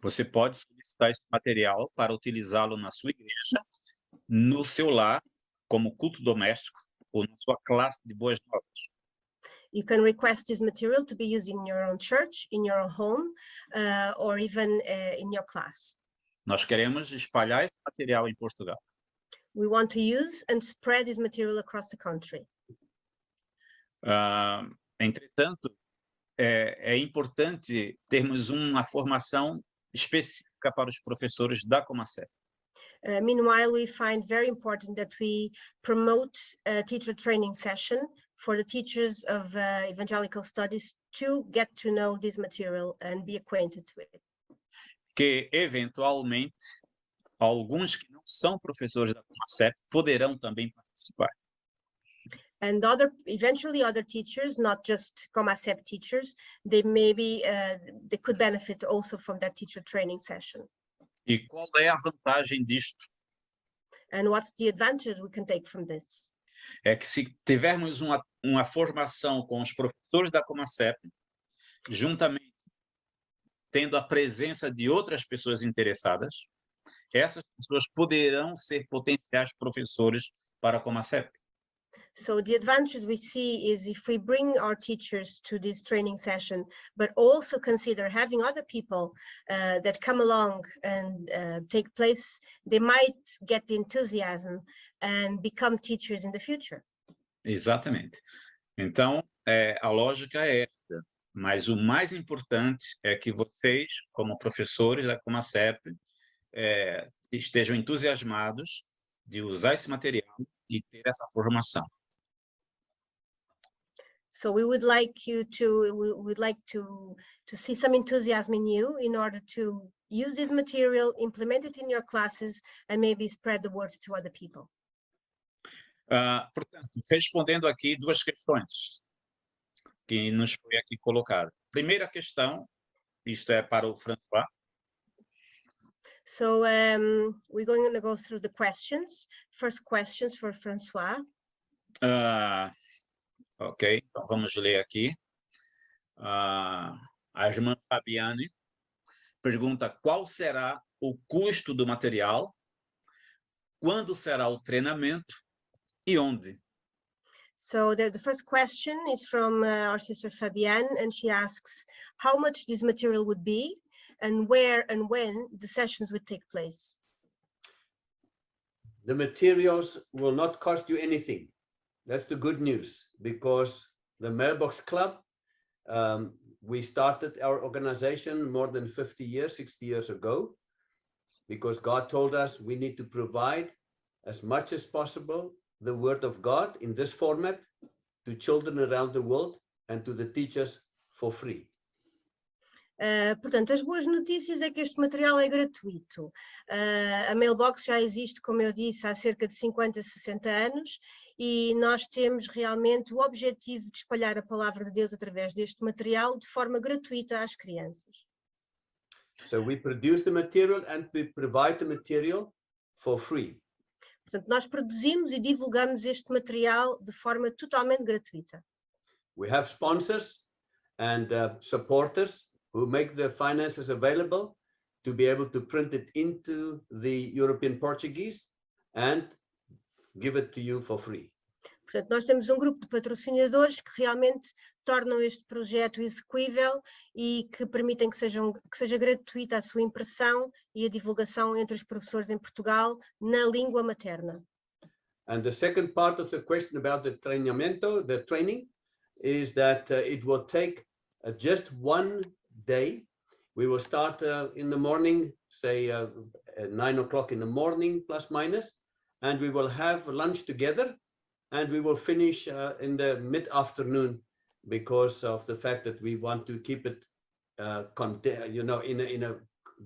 Você pode solicitar esse material para utilizá-lo na sua igreja, no seu lar, como culto doméstico, ou na sua classe de boas novas. You can request this material to be used in your own church, in your own home, or even in your class. Nós queremos espalhar esse material em Portugal. We want to use and spread this material across the country. Entretanto, é importante termos uma formação específica para os professores da Comasep. Meanwhile, we find very important that we promote a teacher training session for the teachers of evangelical studies to get to know this material and be acquainted with it. Que, eventualmente, alguns que não são professores da Comasep poderão também participar. And eventually other teachers, not just Comasep teachers, they could benefit also from that teacher training session. E qual é a vantagem disto? And what's the advantage we can take from this? É que se tivermos uma formação com os professores da Comasep, juntamente tendo a presença de outras pessoas interessadas, essas pessoas poderão ser potenciais professores para a Comasep. So the advantage we see is if we bring our teachers to this training session, but also consider having other people that come along and take place, they might get the enthusiasm and become teachers in the future. Exatamente. Então, a lógica é esta, mas o mais importante é que vocês, como professores da Comasep, estejam entusiasmados de usar esse material e ter essa formação. So we would like to see some enthusiasm in you in order to use this material, implement it in your classes, and maybe spread the word to other people. Portanto, respondendo aqui duas questões que nos foi aqui colocada. Primeira questão, isto é para o François. So we're going to go through the questions. First questions for François. Ok, então vamos ler aqui. A irmã Fabiane pergunta qual será o custo do material, quando será o treinamento e onde. So the first question is from our sister Fabienne, and she asks how much this material would be and where and when the sessions would take place. The materials will not cost you anything. That's the good news, because the Mailbox Club, we started our organization more than 50 years, 60 years ago, because God told us we need to provide as much as possible the Word of God in this format to children around the world and to the teachers for free. Portanto, as boas notícias é que este material é gratuito. A Mailbox já existe, como eu disse, há cerca de 50, 60 anos, e nós temos realmente o objetivo de espalhar a palavra de Deus através deste material de forma gratuita às crianças. So we produce the material and we provide the material for free. Portanto, nós produzimos e divulgamos este material de forma totalmente gratuita. We have sponsors and supporters who make the finances available to be able to print it into the European Portuguese and give it to you for free. Portanto, nós temos um grupo de patrocinadores que realmente tornam este projeto execuível e que permitem que seja gratuita a sua impressão e a divulgação entre os professores em Portugal na língua materna. And the second part of the question about the treinamento, the training, is that it will take just one day. We will start in the morning, say at 9 o'clock in the morning, plus minus, and we will have lunch together, and we will finish in the mid-afternoon because of the fact that we want to keep it, in a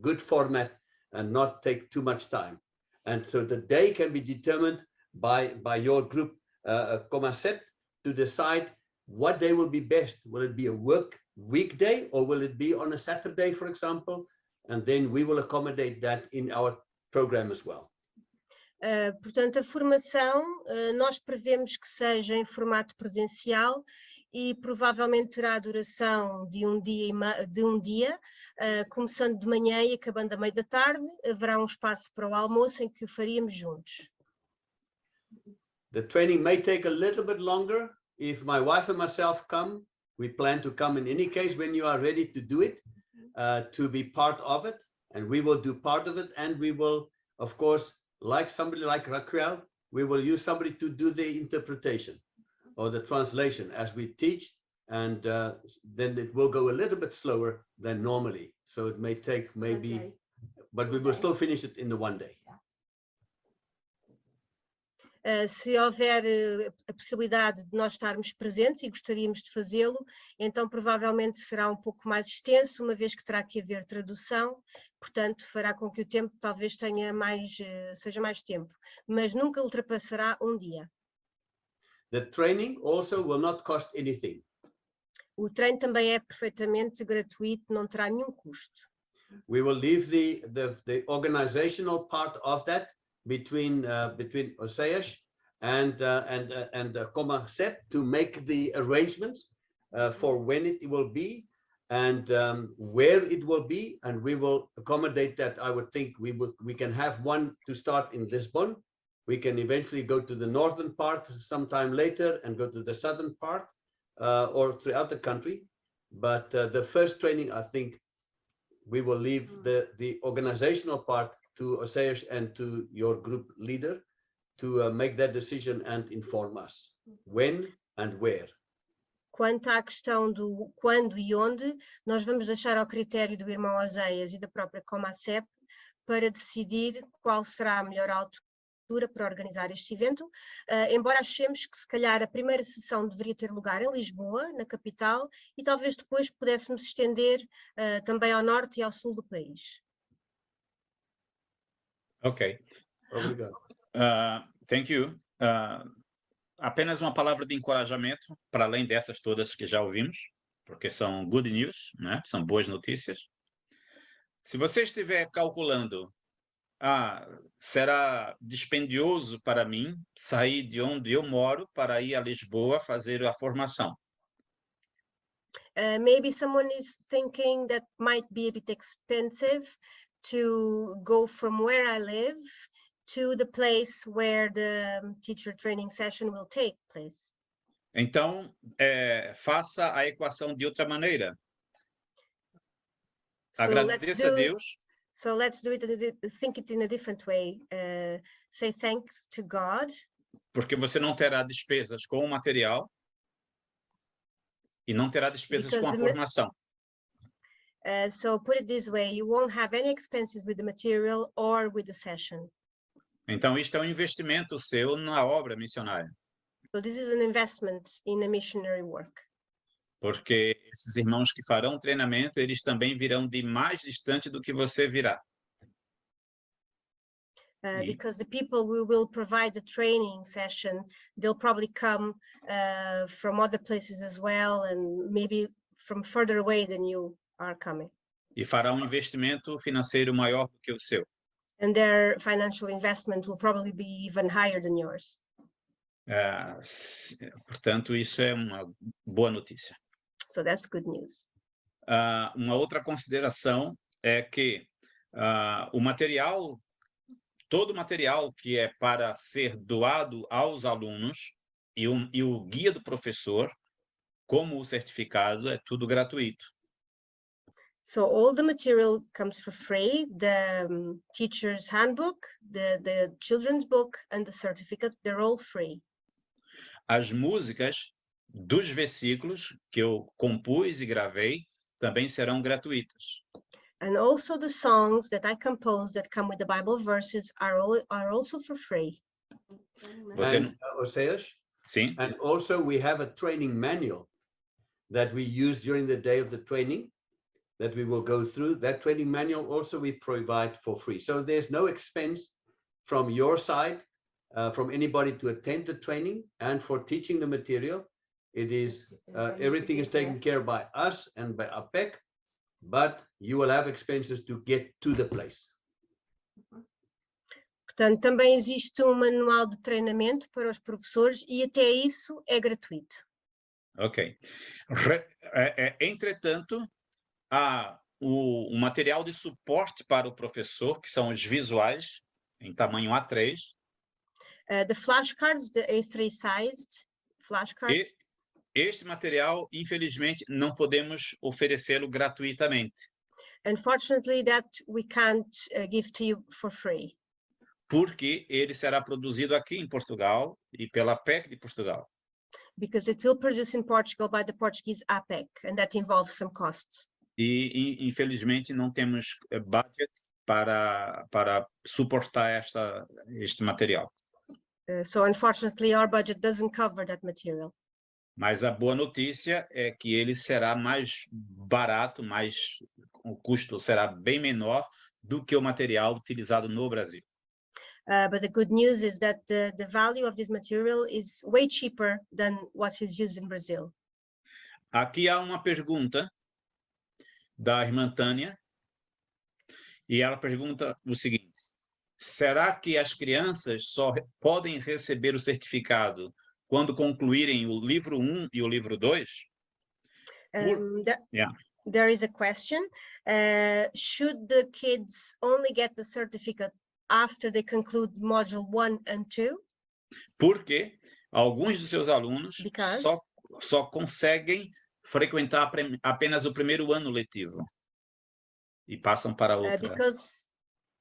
good format and not take too much time. And so the day can be determined by your group, Comasep, to decide what day will be best. Will it be a work weekday or will it be on a Saturday, for example? And then we will accommodate that in our program as well. Portanto, a formação nós prevemos que seja em formato presencial e provavelmente terá a duração de um dia, começando de manhã e acabando à meia da tarde. Haverá um espaço para o almoço em que o faríamos juntos. The training may take a little bit longer. If my wife and myself come, we plan to come in any case when you are ready to do it, to be part of it, and we will do part of it, and we will, of course, like somebody like Raquel, we will use somebody to do the interpretation or the translation as we teach, and then it will go a little bit slower than normally. So it may take maybe, but we will still finish it in the one day. Se houver a possibilidade de nós estarmos presentes e gostaríamos de fazê-lo, então provavelmente será um pouco mais extenso, uma vez que terá que haver tradução, portanto fará com que o tempo talvez seja mais tempo, mas nunca ultrapassará um dia. The training also will not cost anything. O treino também é perfeitamente gratuito, não terá nenhum custo. We will leave the organizational part of that between Oséias and Comasep to make the arrangements for when it will be and where it will be, and we will accommodate that. I would think we can have one to start in Lisbon. We can eventually go to the northern part sometime later and go to the southern part or throughout the country. But the first training, I think, we will leave the organizational part to Oséias and to your group leader to make that decision and inform us when and where. Quanto à questão do quando e onde, nós vamos deixar ao critério do irmão Oséias e da própria Comasep para decidir qual será a melhor altura para organizar este evento, embora achemos que se calhar a primeira sessão deveria ter lugar em Lisboa, na capital, e talvez depois pudéssemos estender também ao norte e ao sul do país. Ok. Obrigado. Thank you. Apenas uma palavra de encorajamento, para além dessas todas que já ouvimos, porque são good news, né? São boas notícias. Se você estiver calculando, será dispendioso para mim sair de onde eu moro para ir a Lisboa fazer a formação. maybe someone is thinking that might be a bit expensive to go from where I live to the place where the teacher training session will take place. Então, faça a equação de outra maneira. Agradeça a Deus. So let's do it, think it in a different way. Say thanks to God. Porque você não terá despesas com o material e não terá despesas com a formação. So put it this way, you won't have any expenses with the material or with the session. Então, isto é um investimento seu na obra missionária. So this is an investment in a missionary work. Porque esses irmãos que farão treinamento, eles também virão de mais distante do que você virá. Because the people who will provide the training session, they'll probably come from other places as well, and maybe from further away than you are coming. E fará um investimento financeiro maior do que o seu. And their financial investment will probably be even higher than yours. Portanto, isso é uma boa notícia. So that's good news. Uma outra consideração é que o material, todo o material que é para ser doado aos alunos e o guia do professor, como o certificado, é tudo gratuito. So all the material comes for free, the teacher's handbook, the children's book, and the certificate, they're all free. As músicas dos versículos que eu compus e gravei também serão gratuitas. And also the songs that I composed that come with the Bible verses are also for free. Você And, Oseas? Sim. And also we have a training manual that we use during the day of the training that we will go through. That training manual also we provide for free. So there's no expense from your side, from anybody to attend the training and for teaching the material. It is, everything is taken care of by us and by APEC, but you will have expenses to get to the place. Portanto, também existe um manual de treinamento para os professores e até isso é gratuito. Ok. Entretanto, há o material de suporte para o professor, que são os visuais, em tamanho A3. The flashcards, the A3-sized flashcards. Este material, infelizmente, não podemos oferecê-lo gratuitamente. Unfortunately, that we can't give to you for free. Porque ele será produzido aqui em Portugal e pela APEC de Portugal. Because it will produce in Portugal by the Portuguese APEC, and that involves some costs. E infelizmente não temos budget para suportar este material. So unfortunately, our budget doesn't cover that material. Mas a boa notícia é que ele será mais barato, o custo será bem menor do que o material utilizado no Brasil. But the good news is that the value of this material is way cheaper than what is used in Brazil. Aqui há uma pergunta da irmã Tânia, e ela pergunta o seguinte: será que as crianças só podem receber o certificado quando concluírem o livro 1 e o livro 2? There is a question. Should the kids only get the certificate after they conclude module 1 and 2? Porque alguns dos seus alunos só conseguem frequentar apenas o primeiro ano letivo e passam para outra.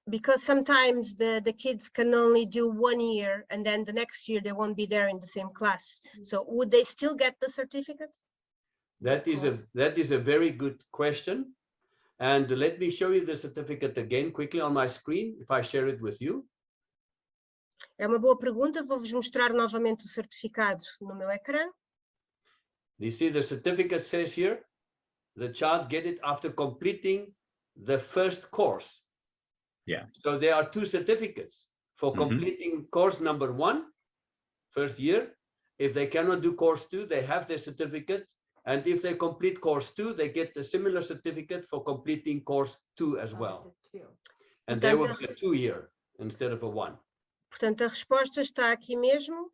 Because sometimes the kids can only do 1 year and then the next year they won't be there in the same class. So would they still get the certificate? That is a very good question. And let me show you the certificate again quickly on my screen, if I share it with you. É uma boa pergunta. Vou-vos mostrar novamente o certificado no meu ecrã. You see the certificate says here, the child get it after completing the first course. Yeah. So there are 2 certificates for completing course number 1, first year. If they cannot do course 2, they have their certificate. And if they complete course 2, they get a similar certificate for completing course 2 as well. And they will be a 2-year instead of a 1. Portanto, a resposta está aqui mesmo.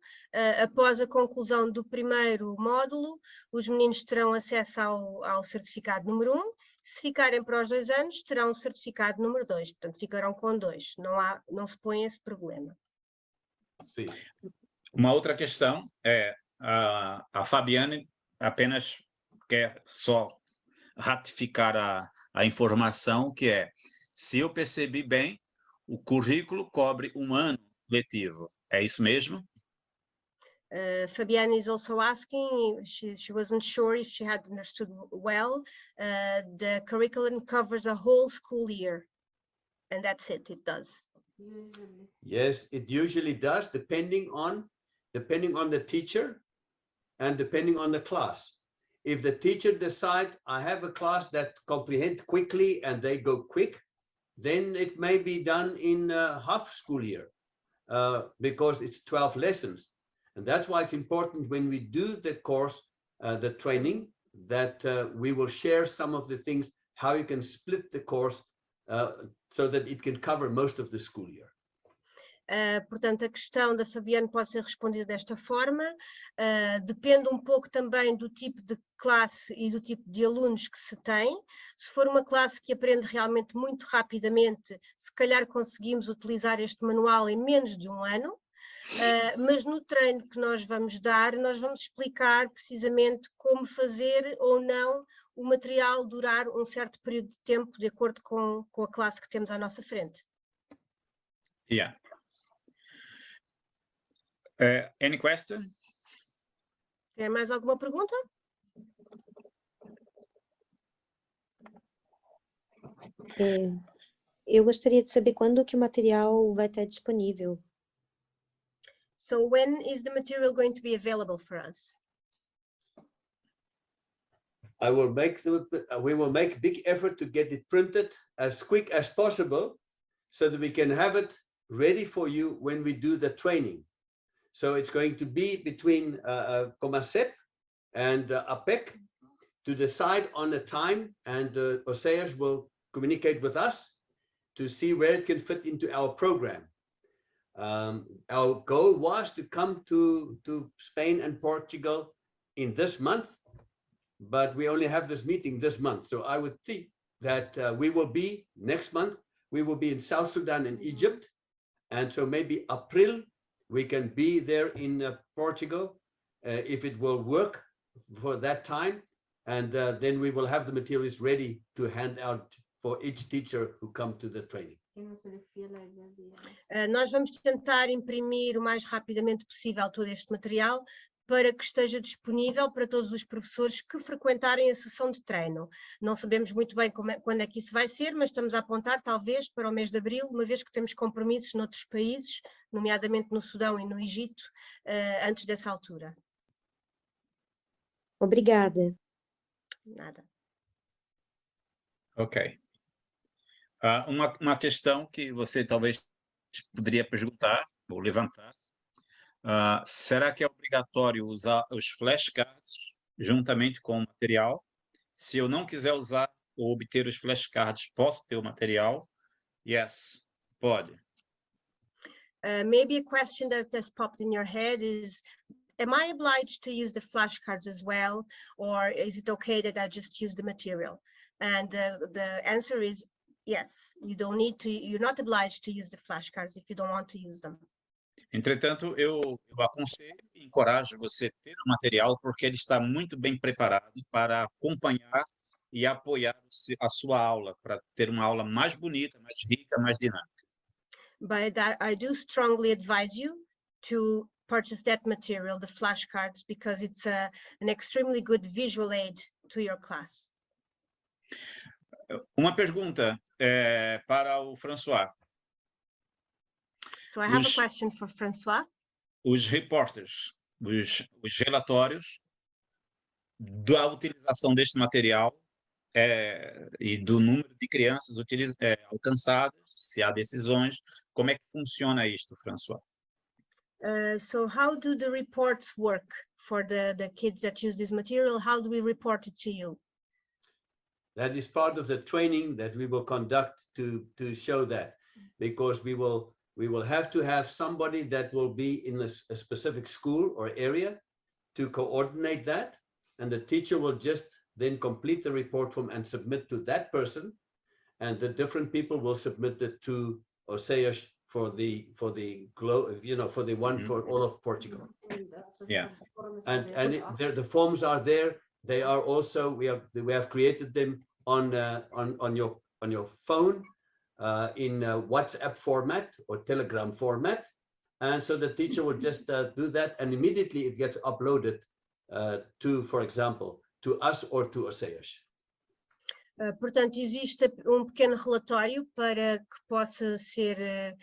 Após a conclusão do primeiro módulo, os meninos terão acesso ao certificado número 1. Se ficarem para os 2 anos, terão o certificado número 2. Portanto, ficarão com 2. Não se põe esse problema. Sim. Uma outra questão é, a Fabiane apenas quer só ratificar a informação, que é, se eu percebi bem, o currículo cobre 1 ano letivo. É isso mesmo? Fabiana is also asking, she wasn't sure if she had understood well, the curriculum covers a whole school year, and that's it does. Yes, it usually does, depending on the teacher and depending on the class. If the teacher decides, I have a class that comprehend quickly and they go quick, then it may be done in half school year, because it's 12 lessons. And that's why it's important when we do the course, the training, that we will share some of the things, how you can split the course so that it can cover most of the school year. Portanto, a questão da Fabiana pode ser respondida desta forma. Depende um pouco também do tipo de classe e do tipo de alunos que se tem. Se for uma classe que aprende realmente muito rapidamente, se calhar conseguimos utilizar este manual em menos de 1 ano. Mas no treino que nós vamos dar, nós vamos explicar precisamente como fazer ou não o material durar um certo período de tempo de acordo com a classe que temos à nossa frente. Yeah. Any question? Tem mais alguma pergunta? Eu gostaria de saber quando que o material vai estar disponível. So when is the material going to be available for us? We will make big effort to get it printed as quick as possible so that we can have it ready for you when we do the training. So it's going to be between Comasep and APEC to decide on a time, and OSEAS will communicate with us to see where it can fit into our program. Our goal was to come to Spain and Portugal in this month, but we only have this meeting this month. So I would think that we will be, next month, we will be in South Sudan and Egypt. And so maybe April, we can be there in Portugal, if it will work for that time. And then we will have the materials ready to hand out for each teacher who come to the training. Nós vamos tentar imprimir o mais rapidamente possível todo este material para que esteja disponível para todos os professores que frequentarem a sessão de treino. Não sabemos muito bem quando é que isso vai ser, mas estamos a apontar talvez para o mês de abril, uma vez que temos compromissos noutros países, nomeadamente no Sudão e no Egito, antes dessa altura. Obrigada. Nada. Ok. Uma questão que você talvez poderia perguntar ou levantar. Será que é obrigatório usar os flashcards juntamente com o material? Se eu não quiser usar ou obter os flashcards, posso ter o material? Yes, pode. Maybe a question that has popped in your head is, am I obliged to use the flashcards as well, or is it okay that I just use the material? And the answer is yes, you don't need to, you're not obliged to use the flashcards if you don't want to use them. Entretanto, eu aconselho e encorajo você a ter o material, porque ele está muito bem preparado para acompanhar e apoiar a sua aula, para ter uma aula mais bonita, mais rica, mais dinâmica. But I do strongly advise you to purchase that material, the flashcards, because it's an extremely good visual aid to your class. Uma pergunta para o François. So I have a question for François. Os repórteres, os relatórios da utilização deste material e do número de crianças alcançadas, se há decisões, como é que funciona isto, François? So how do the reports work for the kids that use this material? How do we report it to you? That is part of the training that we will conduct to show that, because we will we will have to have somebody that will be in a specific school or area to coordinate that, and the teacher will just then complete the report form and submit to that person, and the different people will submit it to OSEAS for the one for all of Portugal. Yeah. And the forms are there. They are also, we have created them on your phone in WhatsApp format or Telegram format, and so the teacher will just do that, and immediately it gets uploaded to, for example, to us or to OSEAS. Portanto, existe pequeno relatório para que possa ser,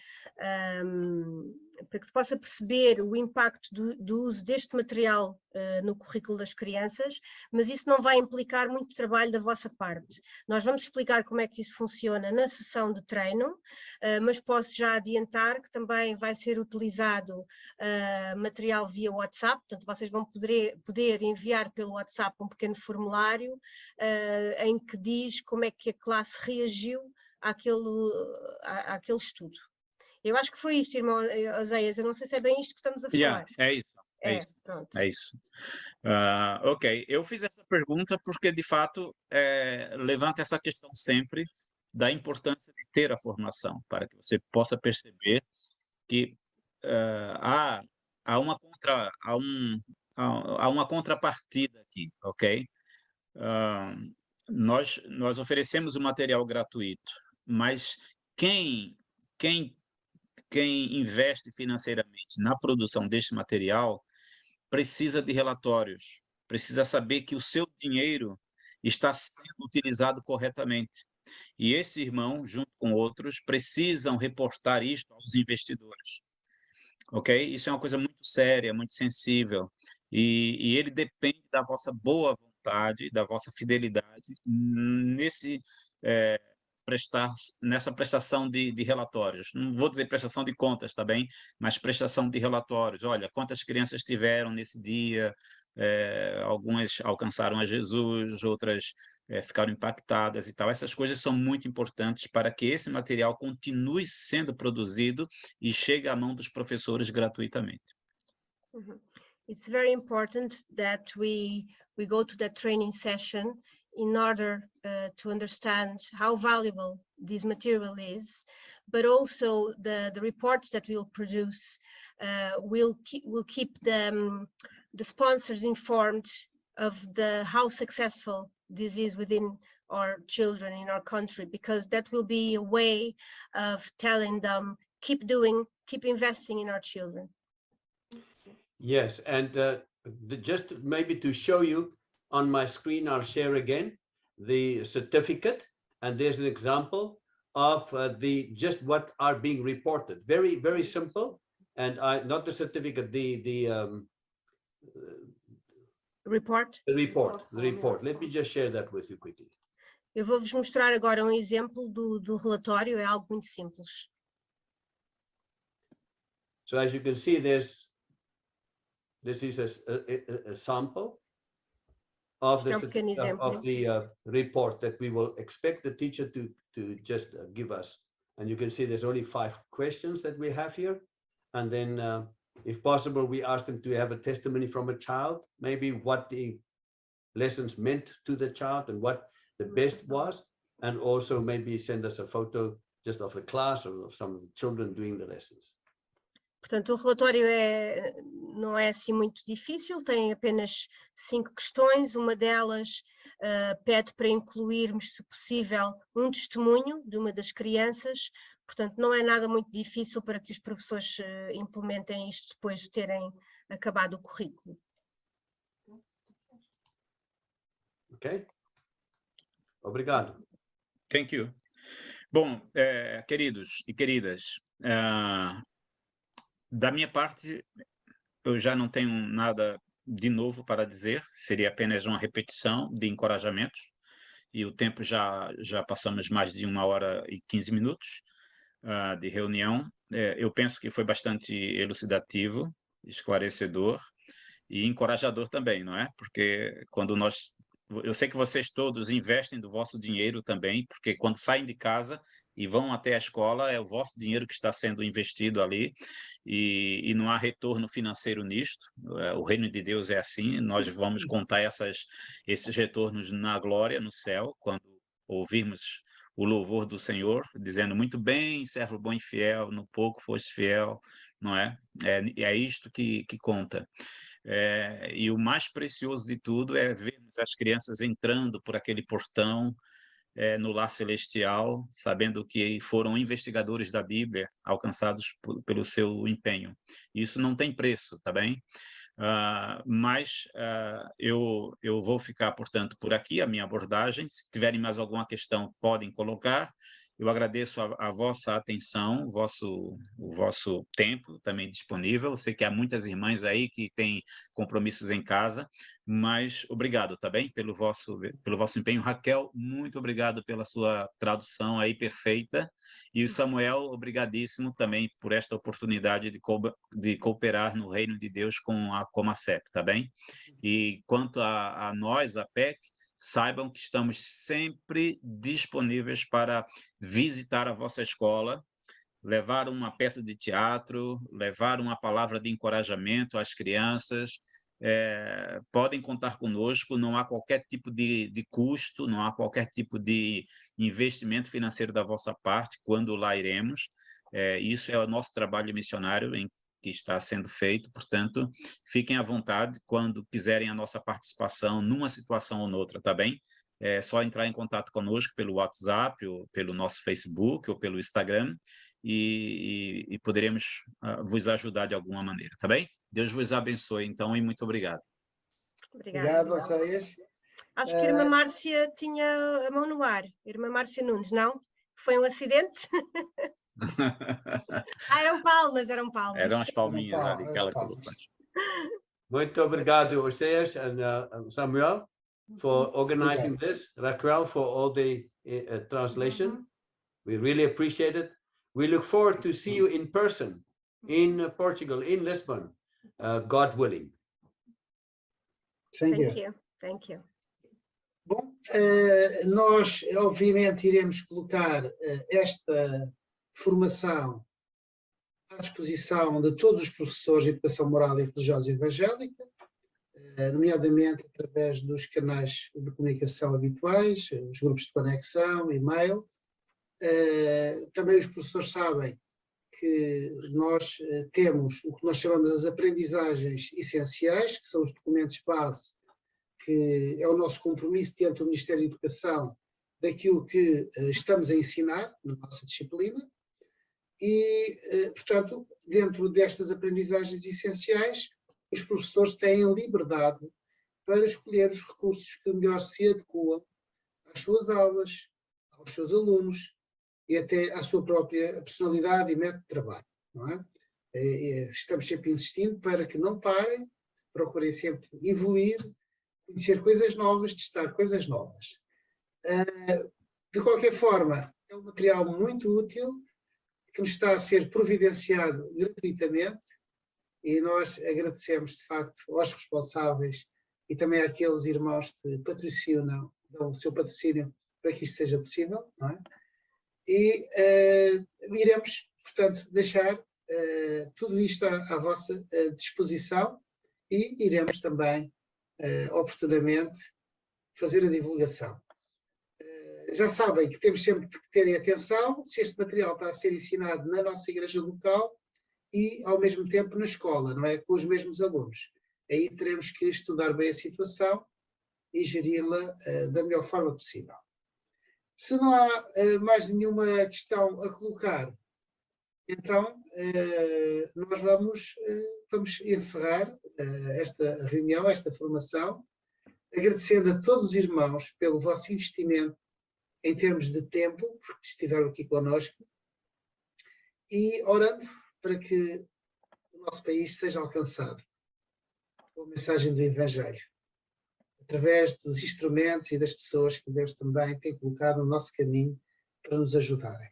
para que se possa perceber o impacto do uso deste material no currículo das crianças, mas isso não vai implicar muito trabalho da vossa parte. Nós vamos explicar como é que isso funciona na sessão de treino, mas posso já adiantar que também vai ser utilizado material via WhatsApp, portanto vocês vão poder enviar pelo WhatsApp um pequeno formulário em que diz como é que a classe reagiu àquele estudo. Eu acho que foi isto, irmão Oséias, eu não sei se é bem isto que estamos a falar. É isso. Pronto. É isso. Ok, eu fiz essa pergunta porque, de fato, levanta essa questão sempre da importância de ter a formação, para que você possa perceber que há uma contrapartida aqui, ok? Nós oferecemos o material gratuito, mas quem investe financeiramente na produção deste material precisa de relatórios, precisa saber que o seu dinheiro está sendo utilizado corretamente. E esse irmão, junto com outros, precisam reportar isto aos investidores. Ok? Isso é uma coisa muito séria, muito sensível. E ele depende da vossa boa vontade, da vossa fidelidade nessa prestação de relatórios. Não vou dizer prestação de contas, tá bem? Mas prestação de relatórios. Olha, quantas crianças tiveram nesse dia, algumas alcançaram a Jesus, outras ficaram impactadas e tal. Essas coisas são muito importantes para que esse material continue sendo produzido e chegue à mão dos professores gratuitamente. It's very important that we go to that training session in order to understand how valuable this material is, but also the reports that we'll produce will keep the sponsors informed of how successful this is within our children in our country, because that will be a way of telling them, keep investing in our children. Yes, and just maybe to show you on my screen, I'll share again the certificate, and there's an example of just what are being reported. Very, very simple, and not the certificate, the report. The report. Let me just share that with you quickly. Eu vou-vos mostrar agora um exemplo do relatório, é algo muito simples. So as you can see, this is a sample of the report that we will expect the teacher to just give us. And you can see there's only 5 questions that we have here. And then if possible, we ask them to have a testimony from a child, maybe what the lessons meant to the child and what the best was, and also maybe send us a photo just of the class or of some of the children doing the lessons. Portanto, o relatório não é assim muito difícil, tem apenas 5 questões, uma delas pede para incluirmos, se possível, um testemunho de uma das crianças, portanto não é nada muito difícil para que os professores implementem isto depois de terem acabado o currículo. Ok? Obrigado. Thank you. Bom, queridos e queridas, da minha parte, eu já não tenho nada de novo para dizer, seria apenas uma repetição de encorajamentos, e o tempo já passamos mais de 1h e 15 minutos de reunião. Eu penso que foi bastante elucidativo, esclarecedor e encorajador também, não é? Porque quando eu sei que vocês todos investem do vosso dinheiro também, porque quando saem de casa, e vão até a escola, é o vosso dinheiro que está sendo investido ali, e não há retorno financeiro nisto. O reino de Deus é assim, nós vamos contar esses retornos na glória, no céu, quando ouvirmos o louvor do Senhor, dizendo: muito bem, servo bom e fiel, no pouco foste fiel, não é? É isto que conta. E o mais precioso de tudo é vermos as crianças entrando por aquele portão no lar celestial, sabendo que foram investigadores da Bíblia, alcançados pelo seu empenho. Isso não tem preço, tá bem? Mas eu vou ficar, portanto, por aqui, a minha abordagem. Se tiverem mais alguma questão, podem colocar. Eu agradeço a vossa atenção, o vosso tempo também disponível. Eu sei que há muitas irmãs aí que têm compromissos em casa, mas obrigado, tá bem? Pelo vosso empenho. Raquel, muito obrigado pela sua tradução aí perfeita. E o Samuel, obrigadíssimo também por esta oportunidade de cooperar no reino de Deus com a Comasep, tá bem? E quanto a nós, a PEC, saibam que estamos sempre disponíveis para visitar a vossa escola, levar uma peça de teatro, levar uma palavra de encorajamento às crianças. Podem contar conosco, não há qualquer tipo de custo, não há qualquer tipo de investimento financeiro da vossa parte quando lá iremos. Isso é o nosso trabalho missionário que está sendo feito, portanto, fiquem à vontade quando quiserem a nossa participação numa situação ou noutra, tá bem? É só entrar em contato conosco pelo WhatsApp, ou pelo nosso Facebook, ou pelo Instagram, e poderemos vos ajudar de alguma maneira, tá bem? Deus vos abençoe, então, e muito obrigado. Obrigado, Oseias. Acho que a irmã Márcia tinha a mão no ar. Irmã Márcia Nunes, não? Foi um acidente? Eram palmas. Eram as palminhas ali que ela colocou. Muito obrigado, Oseias and Samuel, for organizing this. Raquel, for all the translation. We really appreciate it. We look forward to see you in person in Portugal, in Lisbon, God willing. Thank you. Bom, nós obviamente iremos colocar esta formação à disposição de todos os professores de Educação Moral e Religiosa Evangélica, nomeadamente através dos canais de comunicação habituais, os grupos de conexão, e-mail. Também os professores sabem que nós temos o que nós chamamos as aprendizagens essenciais, que são os documentos base, que é o nosso compromisso diante do Ministério da Educação daquilo que estamos a ensinar na nossa disciplina. E, portanto, dentro destas aprendizagens essenciais, os professores têm liberdade para escolher os recursos que melhor se adequam às suas aulas, aos seus alunos e até à sua própria personalidade e método de trabalho, não é? Estamos sempre insistindo para que não parem, procurem sempre evoluir, conhecer coisas novas, testar coisas novas. De qualquer forma, é um material muito útil, que nos está a ser providenciado gratuitamente, e nós agradecemos, de facto, aos responsáveis e também àqueles irmãos que patrocinam, dão o seu patrocínio para que isto seja possível, não é? E iremos, portanto, deixar tudo isto à vossa disposição e iremos também, oportunamente, fazer a divulgação. Já sabem que temos sempre que ter atenção se este material está a ser ensinado na nossa igreja local e, ao mesmo tempo, na escola, não é? Com os mesmos alunos. Aí teremos que estudar bem a situação e geri-la da melhor forma possível. Se não há mais nenhuma questão a colocar, então nós vamos encerrar esta reunião, esta formação, agradecendo a todos os irmãos pelo vosso investimento em termos de tempo, porque estiveram aqui connosco, e orando para que o nosso país seja alcançado com a mensagem do Evangelho, através dos instrumentos e das pessoas que Deus também tem colocado no nosso caminho para nos ajudarem.